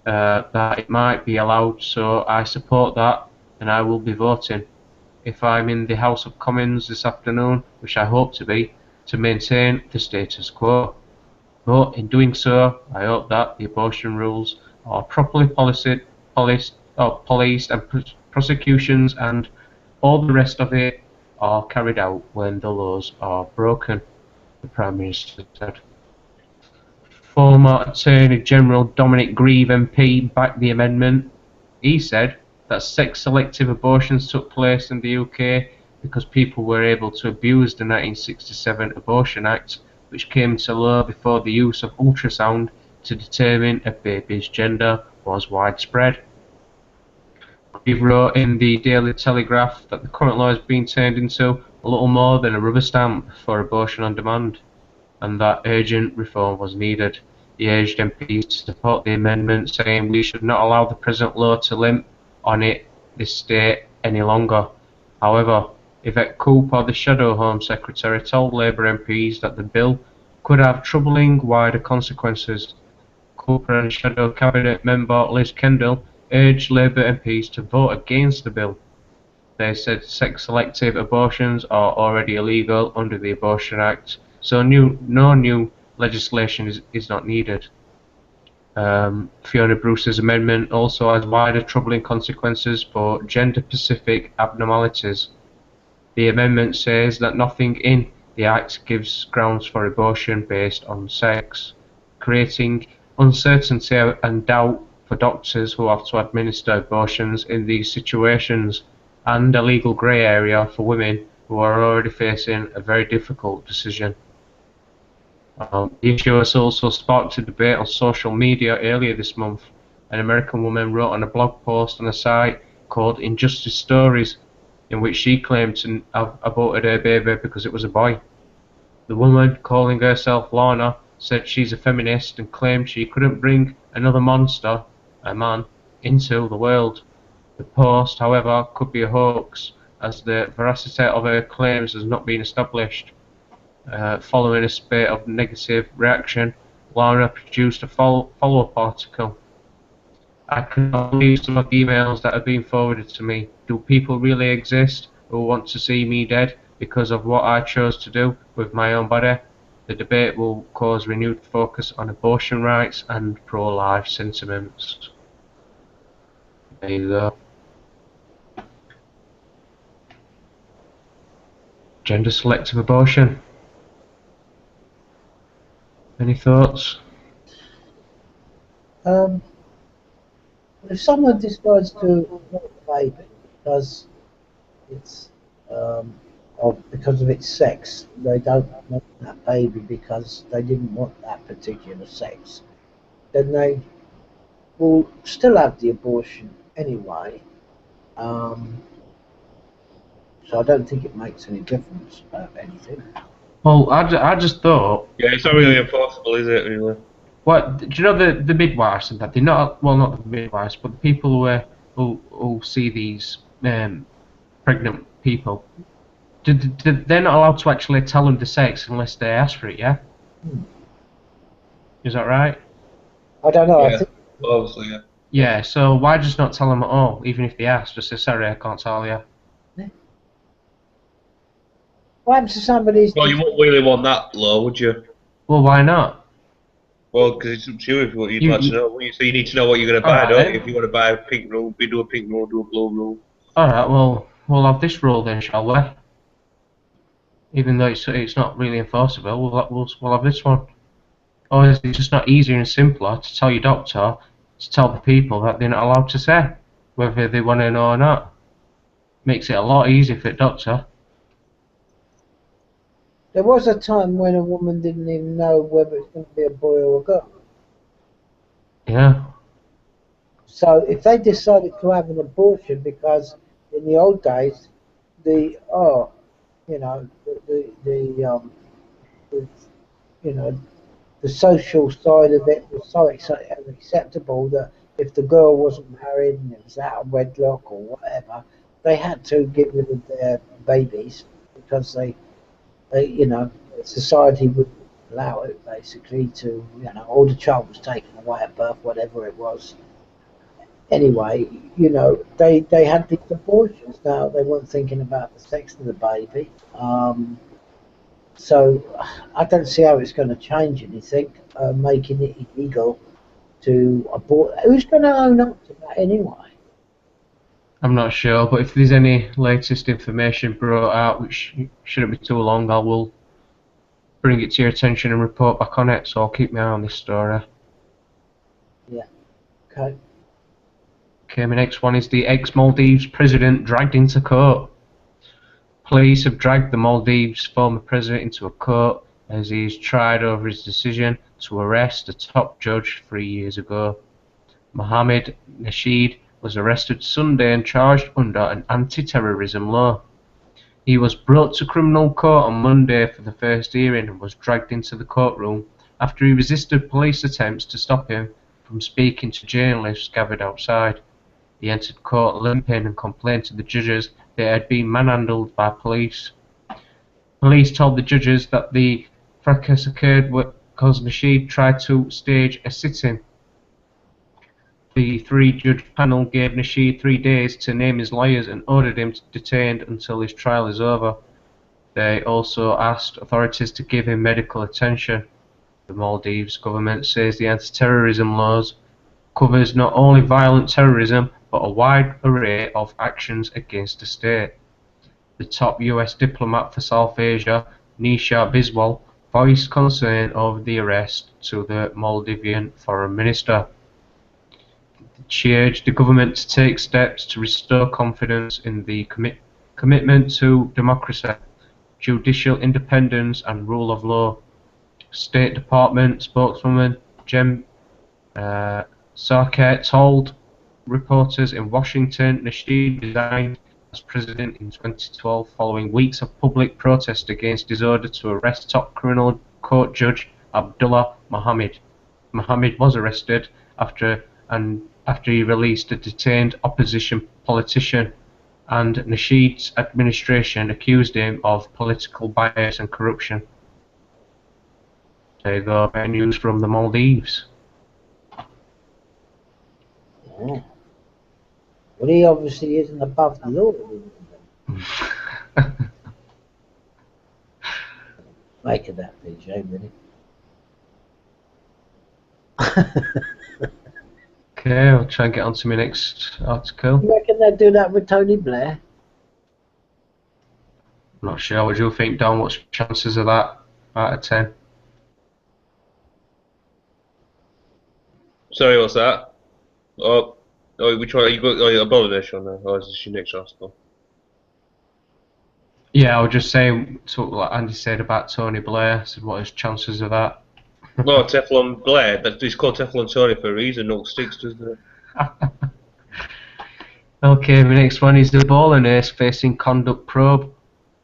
that it might be allowed, so I support that and I will be voting, if I'm in the House of Commons this afternoon, which I hope to be, to maintain the status quo. But in doing so, I hope that the abortion rules are properly policed and prosecutions and all the rest of it are carried out when the laws are broken," the Prime Minister said. Former Attorney General Dominic Grieve MP backed the amendment. He said that sex-selective abortions took place in the UK because people were able to abuse the 1967 Abortion Act, which came into law before the use of ultrasound to determine a baby's gender was widespread. He wrote in the Daily Telegraph that the current law has been turned into a little more than a rubber stamp for abortion on demand, and that urgent reform was needed. He urged MPs to support the amendment, saying we should not allow the present law to limp on this state any longer. However, Yvette Cooper, the Shadow Home Secretary, told Labour MPs that the bill could have troubling wider consequences. Cooper and Shadow Cabinet member Liz Kendall urged Labour MPs to vote against the bill. They said sex-selective abortions are already illegal under the Abortion Act, so no new legislation is not needed. Fiona Bruce's amendment also has wider troubling consequences for gender-specific abnormalities. The amendment says that nothing in the Act gives grounds for abortion based on sex, creating uncertainty and doubt for doctors who have to administer abortions in these situations, and a legal grey area for women who are already facing a very difficult decision. The issue has also sparked a debate on social media earlier this month. An American woman wrote on a blog post on a site called Injustice Stories, in which she claimed to have aborted her baby because it was a boy. The woman, calling herself Lorna, said she's a feminist and claimed she couldn't bring another monster, a man, into the world. The post, however, could be a hoax, as the veracity of her claims has not been established. Following a spate of negative reaction, Lorna produced a follow-up article. I cannot believe some of the emails that have been forwarded to me. Do people really exist who want to see me dead because of what I chose to do with my own body? The debate will cause renewed focus on abortion rights and pro-life sentiments. There you go. Gender-selective abortion. Any thoughts? If someone decides to abort a baby because it's because of its sex, they don't want that baby because they didn't want that particular sex, then they will still have the abortion anyway. So I don't think it makes any difference about anything. Well, I just thought... Yeah, it's not really enforceable, is it, really? What, do you know the midwives and that? They're not, well, not the midwives, but the people who see these pregnant people. They're not allowed to actually tell them the sex unless they ask for it, yeah? Is that right? I don't know. Yeah, I think obviously, yeah. Yeah, so why just not tell them at all, even if they ask? Just say, sorry, I can't tell you. what happens to somebody's... Well, you wouldn't really want that low, would you? Well, why not? Well, because it's up to you if what you'd You- like to know. So you need to know what you're going to buy, Alright don't then. you? If you want to buy a pink roll, we do a pink roll, do a blue roll. Alright, well, we'll have this rule then, shall we? Even though it's not really enforceable, we'll have this one. Or is it just not easier and simpler to tell your doctor, to tell the people that they're not allowed to say, whether they want to know or not? Makes it a lot easier for the doctor. There was a time when a woman didn't even know whether it's going to be a boy or a girl. Yeah. So if they decided to have an abortion because in the old days, the social side of it was so acceptable that if the girl wasn't married and it was out of wedlock or whatever, they had to get rid of their babies because society would allow it basically to, or the child was taken away at birth, whatever it was. Anyway, they had these abortions. Now they weren't thinking about the sex of the baby. So I don't see how it's going to change anything, making it illegal to abort. Who's going to own up to that anyway? I'm not sure, but if there's any latest information brought out, which shouldn't be too long, I will bring it to your attention and report back on it, so I'll keep my eye on this story. Yeah. Okay. Okay, my next one is the ex-Maldives president dragged into court. Police have dragged the Maldives' former president into a court as he is tried over his decision to arrest a top judge 3 years ago. Mohammed Nasheed was arrested Sunday and charged under an anti-terrorism law. He was brought to criminal court on Monday for the first hearing and was dragged into the courtroom after he resisted police attempts to stop him from speaking to journalists gathered outside. He entered court limping and complained to the judges that he had been manhandled by police. Police told the judges that the fracas occurred because Nasheed tried to stage a sit-in. The three-judge panel gave Nasheed 3 days to name his lawyers and ordered him detained until his trial is over. They also asked authorities to give him medical attention. The Maldives government says the anti-terrorism laws covers not only violent terrorism but a wide array of actions against the state. The top US diplomat for South Asia, Nisha Biswal, voiced concern over the arrest to the Maldivian foreign minister. She urged the government to take steps to restore confidence in the commitment to democracy, judicial independence and rule of law. State Department spokeswoman Jem Sarkar told reporters in Washington Nasheed resigned as president in 2012 following weeks of public protest against his order to arrest top criminal court judge Abdullah Mohammed. Mohammed was arrested after he released a detained opposition politician, and Nasheed's administration accused him of political bias and corruption. There you go, bad news from the Maldives. Yeah. Well, he obviously isn't above the law. Make of that, PJ, really. Okay, I'll try and get on to my next article. You reckon they'd do that with Tony Blair? I'm not sure. What do you think, Don? What's the chances of that out of 10? Sorry, what's that? Oh, which one? You got Ebola on there, or is this your next article? Yeah, I was just saying what Andy said about Tony Blair. I said, what are his chances of that? No, Teflon Blair. It's called Teflon Tony for a reason. No sticks, doesn't it? Okay, my next one is the Ebola nurse facing conduct probe.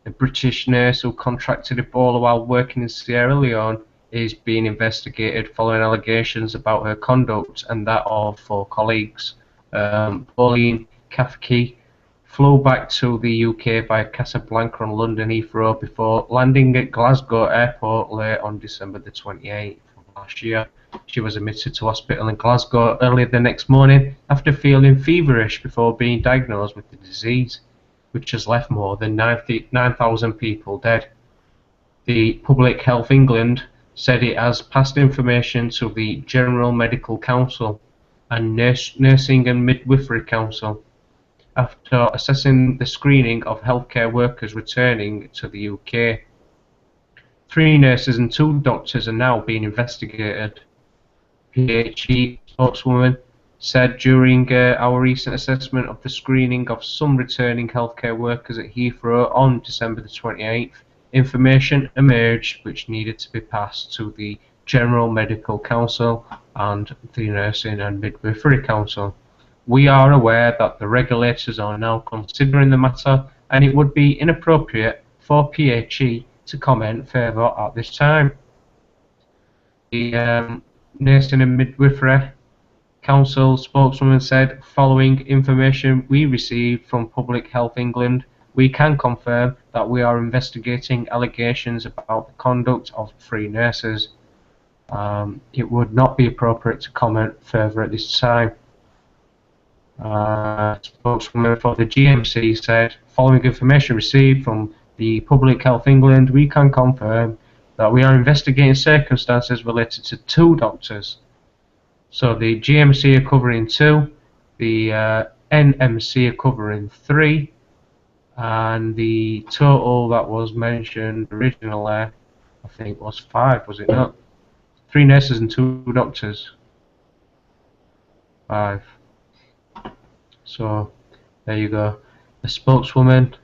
A British nurse who contracted Ebola while working in Sierra Leone is being investigated following allegations about her conduct and that of 4 colleagues. Pauline Kafke flew back to the UK via Casablanca and London Heathrow before landing at Glasgow Airport late on December the 28th of last year. She was admitted to hospital in Glasgow early the next morning after feeling feverish before being diagnosed with the disease, which has left more than 9,000 people dead. The Public Health England said it has passed information to the General Medical Council and Nursing and Midwifery Council after assessing the screening of healthcare workers returning to the UK. 3 nurses and 2 doctors are now being investigated. PHE spokeswoman said during our recent assessment of the screening of some returning healthcare workers at Heathrow on December the 28th, information emerged which needed to be passed to the General Medical Council and the Nursing and Midwifery Council. We are aware that the regulators are now considering the matter and it would be inappropriate for PHE to comment further at this time. The Nursing and Midwifery Council spokeswoman said, following information we received from Public Health England, we can confirm that we are investigating allegations about the conduct of 3 nurses. It would not be appropriate to comment further at this time. Spokeswoman for the GMC said, following information received from the Public Health England, we can confirm that we are investigating circumstances related to 2 doctors. So the GMC are covering 2, the NMC are covering 3, and the total that was mentioned originally, I think, was 5, was it not? 3 nurses and 2 doctors. 5. So there you go. The spokeswoman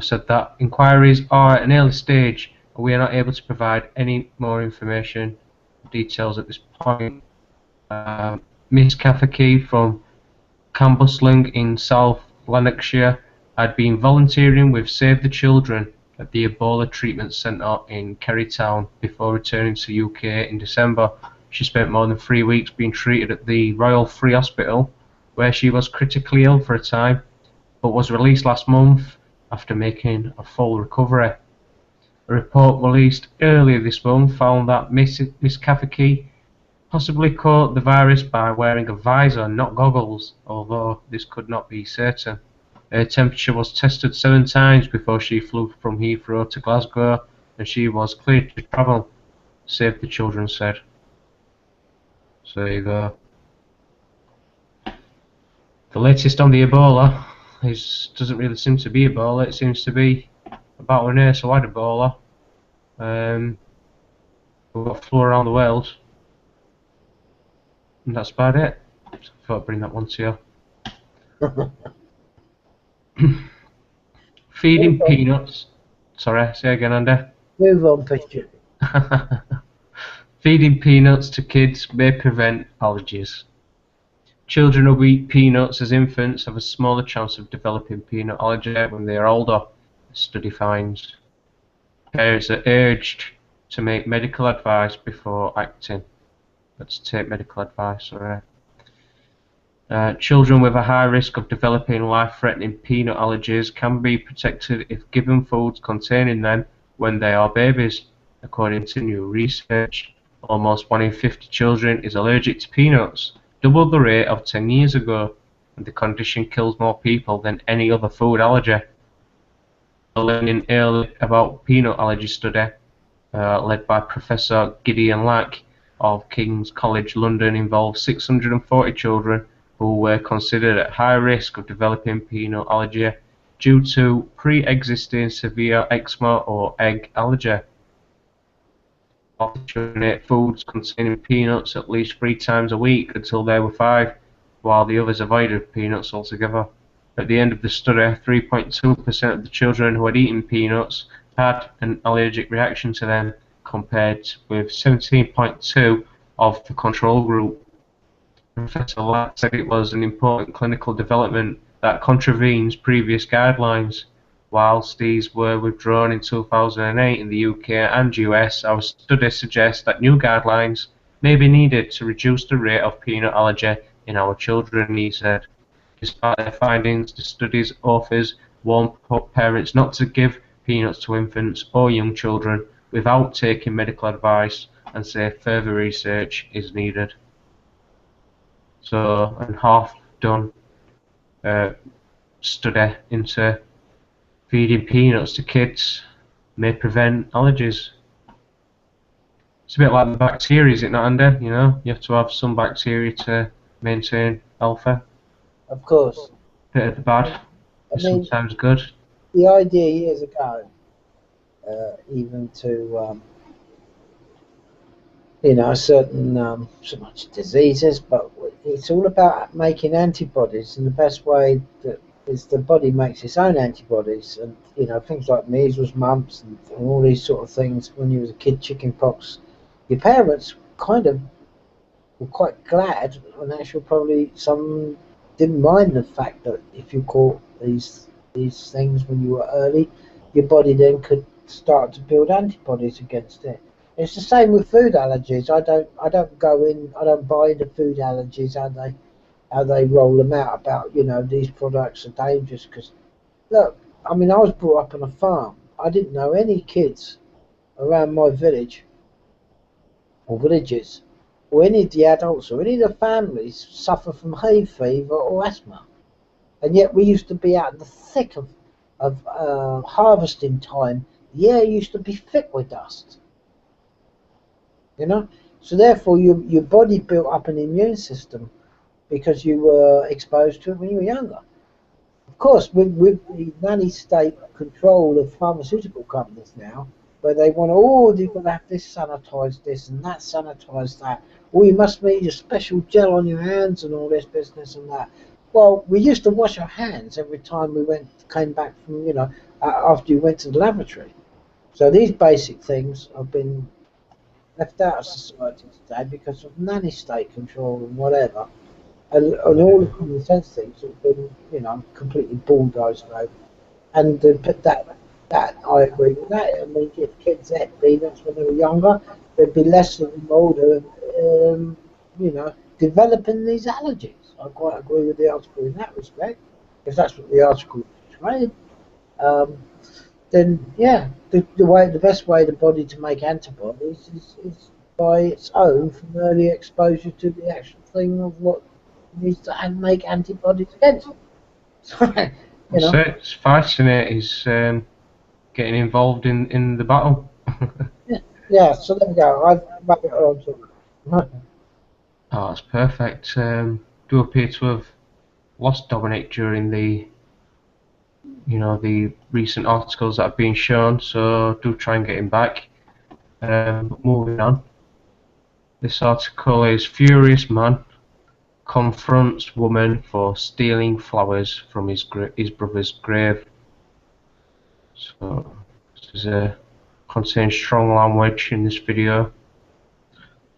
said that inquiries are at an early stage and we are not able to provide any more information, details at this point. Miss Kafake from Cambuslang in South Lanarkshire had been volunteering with Save the Children at the Ebola Treatment Centre in Kerrytown before returning to UK in December. She spent more than 3 weeks being treated at the Royal Free Hospital, where she was critically ill for a time, but was released last month after making a full recovery. A report released earlier this month found that Miss Kafake possibly caught the virus by wearing a visor, not goggles, although this could not be certain. Her temperature was tested 7 times before she flew from Heathrow to Glasgow, and she was cleared to travel, Save the Children said. So there you go. The latest on the Ebola doesn't really seem to be Ebola, it seems to be about a nurse who had Ebola, who got flew around the world, and that's about it. Thought I'd bring that one to you. Feeding peanuts. Sorry, say again, Andy. Move on, picture. Feeding peanuts to kids may prevent allergies. Children who eat peanuts as infants have a smaller chance of developing peanut allergy when they are older, the study finds. Parents are urged to make medical advice before acting. Let's take medical advice, sorry. Children with a high risk of developing life-threatening peanut allergies can be protected if given foods containing them when they are babies. According to new research, almost 1 in 50 children is allergic to peanuts, double the rate of 10 years ago, and the condition kills more people than any other food allergy. A learning early about peanut allergy study, led by Professor Gideon Lack of King's College London, involved 640 children who were considered at high risk of developing peanut allergy due to pre-existing severe eczema or egg allergy. All the children ate foods containing peanuts at least 3 times a week until they were 5, while the others avoided peanuts altogether. At the end of the study, 3.2% of the children who had eaten peanuts had an allergic reaction to them, compared with 17.2% of the control group. Professor Lack said it was an important clinical development that contravenes previous guidelines. Whilst these were withdrawn in 2008 in the UK and US, our study suggests that new guidelines may be needed to reduce the rate of peanut allergy in our children, he said. Despite their findings, the study's authors warn parents not to give peanuts to infants or young children without taking medical advice and say further research is needed. So, and half done study into feeding peanuts to kids may prevent allergies. It's a bit like the bacteria, is it not, Andy? You know, you have to have some bacteria to maintain healthy. Of course. Bit of the bad is sometimes good. The idea years ago, even to you know, certain so much diseases, but it's all about making antibodies, and the best way that is the body makes its own antibodies, and you know, things like measles, mumps, and all these sort of things. When you was a kid, chicken pox, your parents kind of were quite glad, and actually probably some didn't mind the fact that if you caught these things when you were early, your body then could start to build antibodies against it. It's the same with food allergies. I don't buy into food allergies, how they roll them out about, you know, these products are dangerous. Because look, I mean, I was brought up on a farm. I didn't know any kids around my village or villages, or any of the adults or any of the families suffer from hay fever or asthma, and yet we used to be out in the thick of harvesting time. The air used to be thick with dust. You know, so therefore your body built up an immune system because you were exposed to it when you were younger. Of course, with the nanny state control of pharmaceutical companies now, where they want, oh, you've got to have this sanitized this and that sanitized that, or you must need a special gel on your hands and all this business and that. Well, we used to wash our hands every time we came back from, you know, after you went to the lavatory. So these basic things have been left out of society today because of nanny state control and whatever, and all the common sense things have been, you know, completely bulldozed over. And that I agree with that. I mean, if kids ate peanuts when they were younger, there'd be less of them older, you know, developing these allergies. I quite agree with the article in that respect, if that's what the article portrayed. Then yeah, the best way the body to make antibodies is by its own from early exposure to the actual thing of what needs to make antibodies against. So, you know. It's fascinating. It's getting involved in the battle. Yeah. So there we go. I've wrapped it on to. Oh, that's perfect. Do appear to have lost Dominic during the, you know, the recent articles that have been shown, so do try and get him back. Moving on. This article is Furious Man confronts woman for stealing flowers from his brother's grave. So this is contains strong language in this video.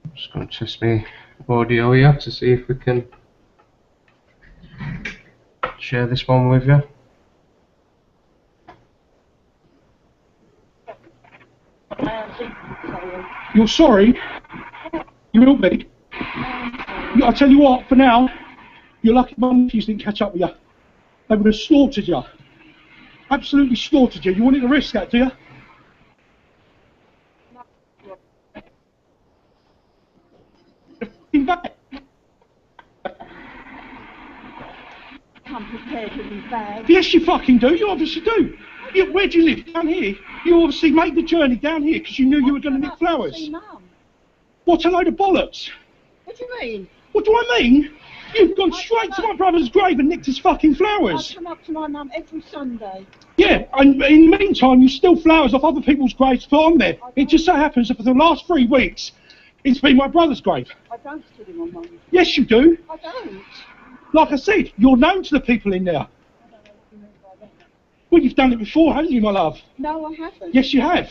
I'm just going to test my audio here to see if we can share this one with you. You're sorry? You will be? I'll tell you what, for now, you're lucky my nephews didn't catch up with you. They would have slaughtered you. Absolutely slaughtered you. You wanted to risk that, do you? In fact, I'm prepared to be bad. yes, you fucking do. You obviously do. Where do you live? Down here? You obviously made the journey down here because you knew you were going to nick flowers. See Mum. What a load of bollocks. What do you mean? What do I mean? You've gone straight to my brother's grave and nicked his fucking I flowers. come up to my mum every Sunday. Yeah, and in the meantime, you steal flowers off other people's graves to put on there. It just so happens that for the last 3 weeks, it's been my brother's grave. I don't steal him on Mum. Yes, you do. I don't. Like I said, you're known to the people in there. I don't know what you mean by that. Well, you've done it before, haven't you, my love? No, I haven't. Yes, you have.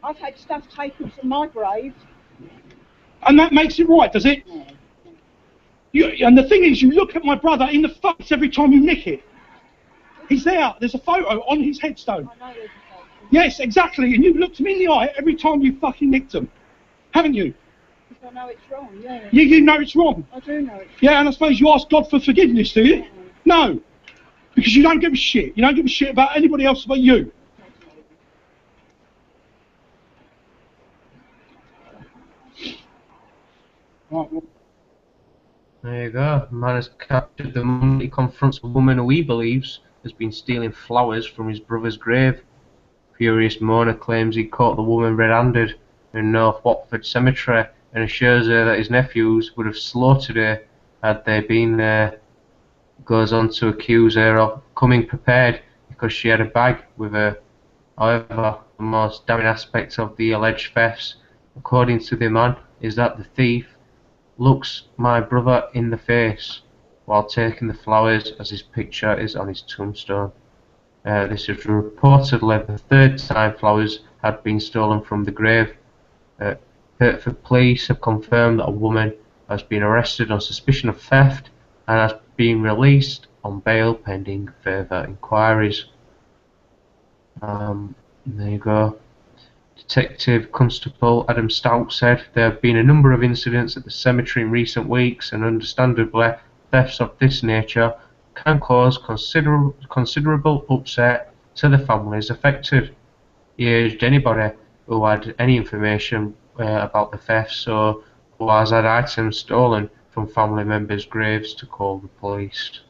I've had stuff taken from my grave. And that makes it right, does it? No. And the thing is, you look at my brother in the face every time you nick it. He's there. There's a photo on his headstone. I know there's a photo. Yes, exactly. And you've looked him in the eye every time you fucking nicked him. Haven't you? Because I know it's wrong, yeah. You know it's wrong. I do know it's Yeah, and I suppose you ask God for forgiveness, do you? No. Because you don't give a shit. You don't give a shit about anybody else but you. Right, well, There you go. A man has captured the moment he confronts a woman who he believes has been stealing flowers from his brother's grave. Furious mourner claims he caught the woman red-handed in North Watford Cemetery and assures her that his nephews would have slaughtered her had they been there. Goes on to accuse her of coming prepared because she had a bag with her. However, the most damning aspect of the alleged thefts, according to the man, is that the thief looks my brother in the face while taking the flowers as his picture is on his tombstone. This is reportedly the 3rd time flowers had been stolen from the grave. Hertford police have confirmed that a woman has been arrested on suspicion of theft and has been released on bail pending further inquiries. There you go. Detective Constable Adam Stout said there have been a number of incidents at the cemetery in recent weeks, and understandably thefts of this nature can cause considerable upset to the families affected. He urged anybody who had any information about the thefts or who has had items stolen from family members' graves to call the police.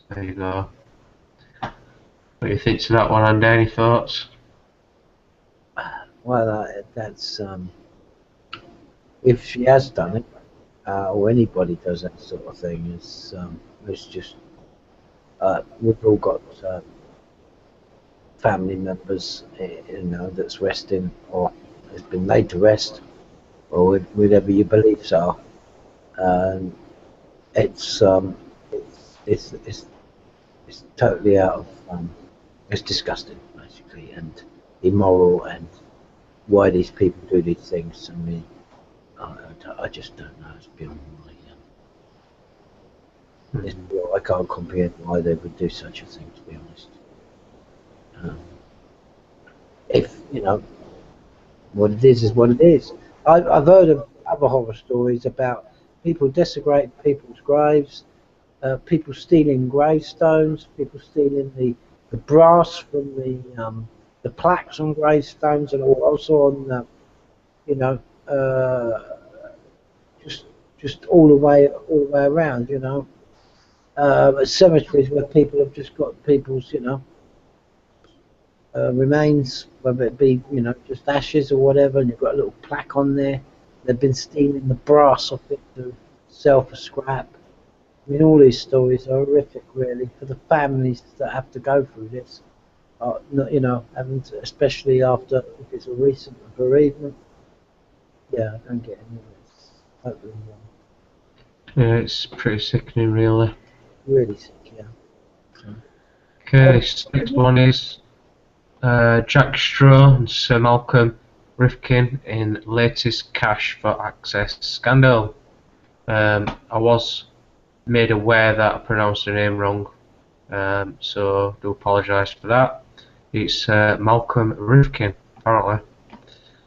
There you go. What do you think to that one, Andy? Any thoughts? Well, that's if she has done it, or anybody does that sort of thing, it's just we've all got family members, that's resting or has been laid to rest, or whatever your beliefs are. It's totally out of it's disgusting, basically, and immoral, and why these people do these things. I mean, I just don't know. It's beyond my. I can't comprehend why they would do such a thing, to be honest. If what it is what it is. I've heard of other horror stories about people desecrating people's graves, people stealing gravestones, people stealing the brass from the plaques on gravestones, and also on just all the way around, cemeteries where people have just got people's remains, whether it be just ashes or whatever, and you've got a little plaque on there. They've been stealing the brass off it to sell for scrap. I mean, all these stories are horrific, really, for the families that have to go through this. Having to, especially after if it's a recent bereavement. Yeah, I don't get any of this. Totally wrong. Yeah, it's pretty sickening, really. Really sick, yeah. Okay, this next one is Jack Straw and Sir Malcolm Rifkind in latest cash for access scandal. I was made aware that I pronounced the name wrong, so do apologise for that. It's Malcolm Rifkind, apparently.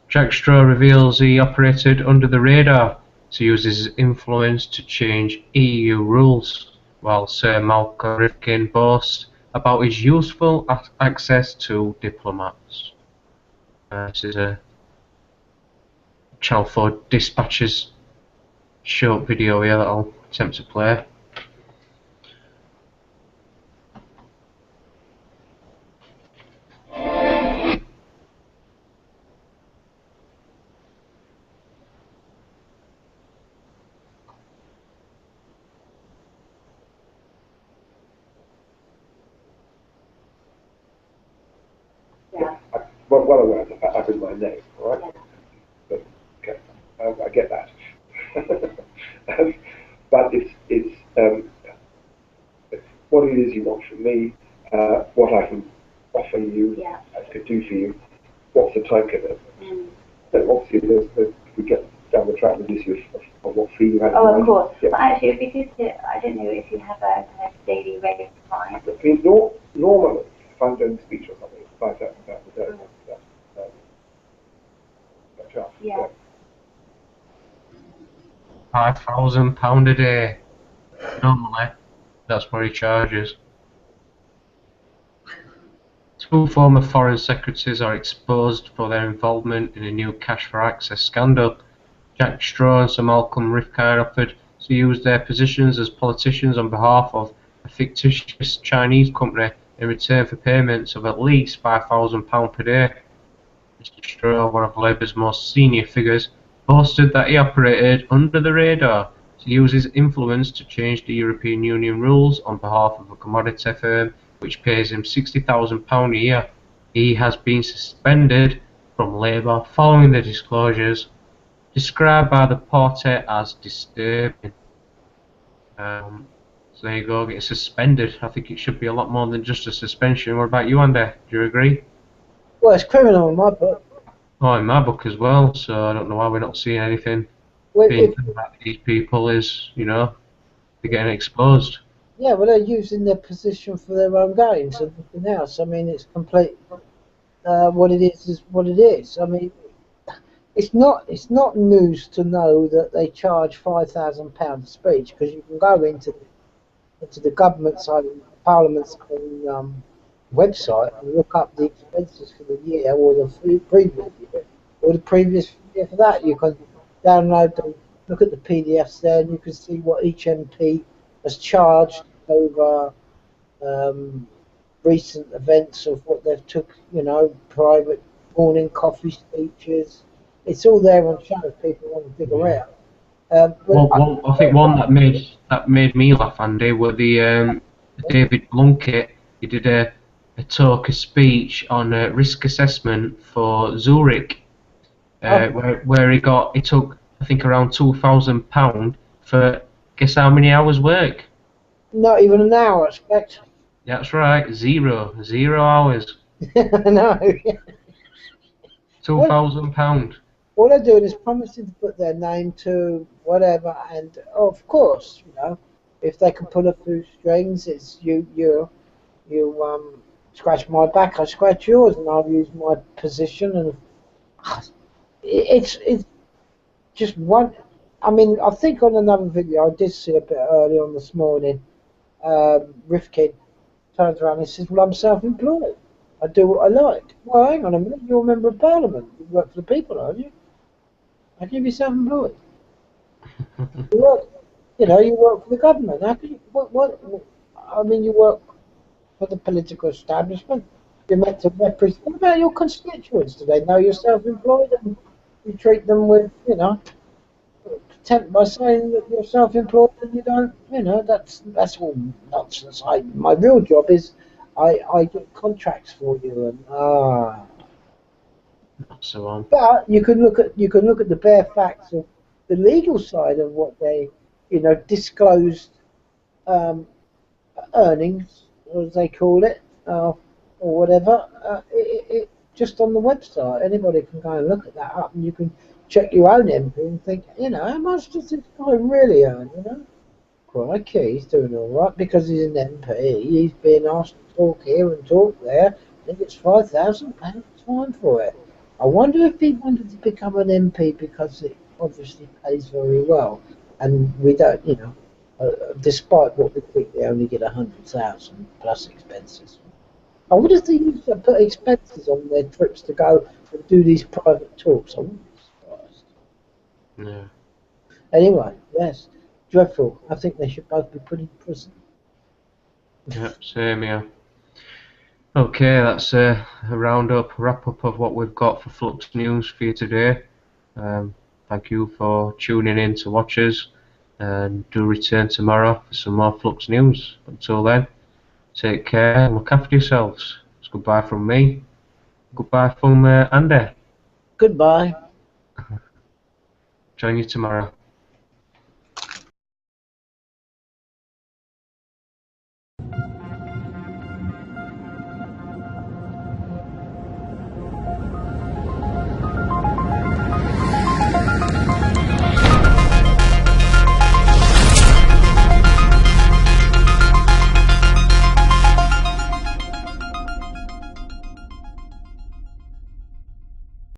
Jack Straw reveals he operated under the radar to use his influence to change EU rules, while Sir Malcolm Rifkind boasts about his useful access to diplomats. This is a Channel 4 Dispatches short video here that I'll attempt to play. Well aware of the fact I've in my name, all right? But okay, I get that. But it's what it is you want from me, what I can offer you, I could do for you. What's the time commitment? So obviously, if we get down the track with this issue of what fee you have. Oh, of course. Yeah. But actually, it'd be good to, I don't know if you have a kind of daily rate of time. I mean, normally, if I'm doing a speech or something, it's £5,000 a day. That's charge. Yeah. £5,000 a day. Normally, that's what he charges. Two former foreign secretaries are exposed for their involvement in a new cash for access scandal. Jack Straw and Sir Malcolm Rifkind offered to use their positions as politicians on behalf of a fictitious Chinese company in return for payments of at least £5,000 per day. Mr. Straw, one of Labour's most senior figures, boasted that he operated under the radar to use his influence to change the European Union rules on behalf of a commodity firm which pays him £60,000 a year. He has been suspended from Labour following the disclosures, described by the party as disturbing. So there you go, getting suspended. I think it should be a lot more than just a suspension. What about you, Andy? Do you agree? Well, it's criminal in my book. Oh, in my book as well, so I don't know why we're not seeing anything Well, being done about these people is, you know, they're getting exposed. yeah, well, they're using their position for their own gains and nothing else. I mean, it's complete. What it is what it is. I mean, it's not news to know that they charge £5,000 a speech, because you can go into the government side, Parliament's website, and look up the expenses for the year or the previous year or the previous year for that. You can download them, look at the PDFs there, and you can see what each MP has charged over recent events of what they've took, you know, private morning coffee speeches. It's all there on show if people want to dig around. I think one that made me laugh, Andy, were the David Blunkett. He did a talk, a speech on risk assessment for Zurich, where he took, I think, around £2,000 for, guess how many hours work? Not even an hour, I expect. That's right, zero hours. No. £2,000. All they're doing is promising to put their name to whatever, and of course, you know, if they can pull a few strings, it's you scratch my back, I scratch yours, and I'll use my position, and it's just one. I mean, I think on another video I did see a bit early on this morning, Rifkind turns around and says, "Well, I'm self-employed. I do what I like." Well, hang on a minute, you're a member of Parliament. You work for the people, aren't you? How can you be self-employed? You work for the government. How can you? What? I mean, you work for the political establishment. You're meant to represent. What about your constituents? Do they know you're self-employed and you treat them with, you know, contempt by saying that you're self-employed and you don't? You know, that's all nonsense. My real job is I get contracts for you, and So on. But you can look at the bare facts of the legal side of what they disclosed earnings, as they call it, or whatever. Just on the website, anybody can go and look at that up, and you can check your own MP and think, how much does this guy really earn? Crikey, he's doing all right because he's an MP. He's being asked to talk here and talk there. I think it's £5,000 fine for it. I wonder if he wanted to become an MP because it obviously pays very well, and we don't, despite what we think, they only get 100,000 plus expenses. I would have used to put expenses on their trips to go and do these private talks. I wouldn't be surprised. Yeah. Anyway, yes, dreadful. I think they should both be put in prison. Yep, same here. Okay, that's a wrap up of what we've got for Flux News for you today. Thank you for tuning in to watch us, and do return tomorrow for some more Flux News. Until then, take care and look after yourselves. It's goodbye from me. Goodbye from Andy. Goodbye. Join you tomorrow.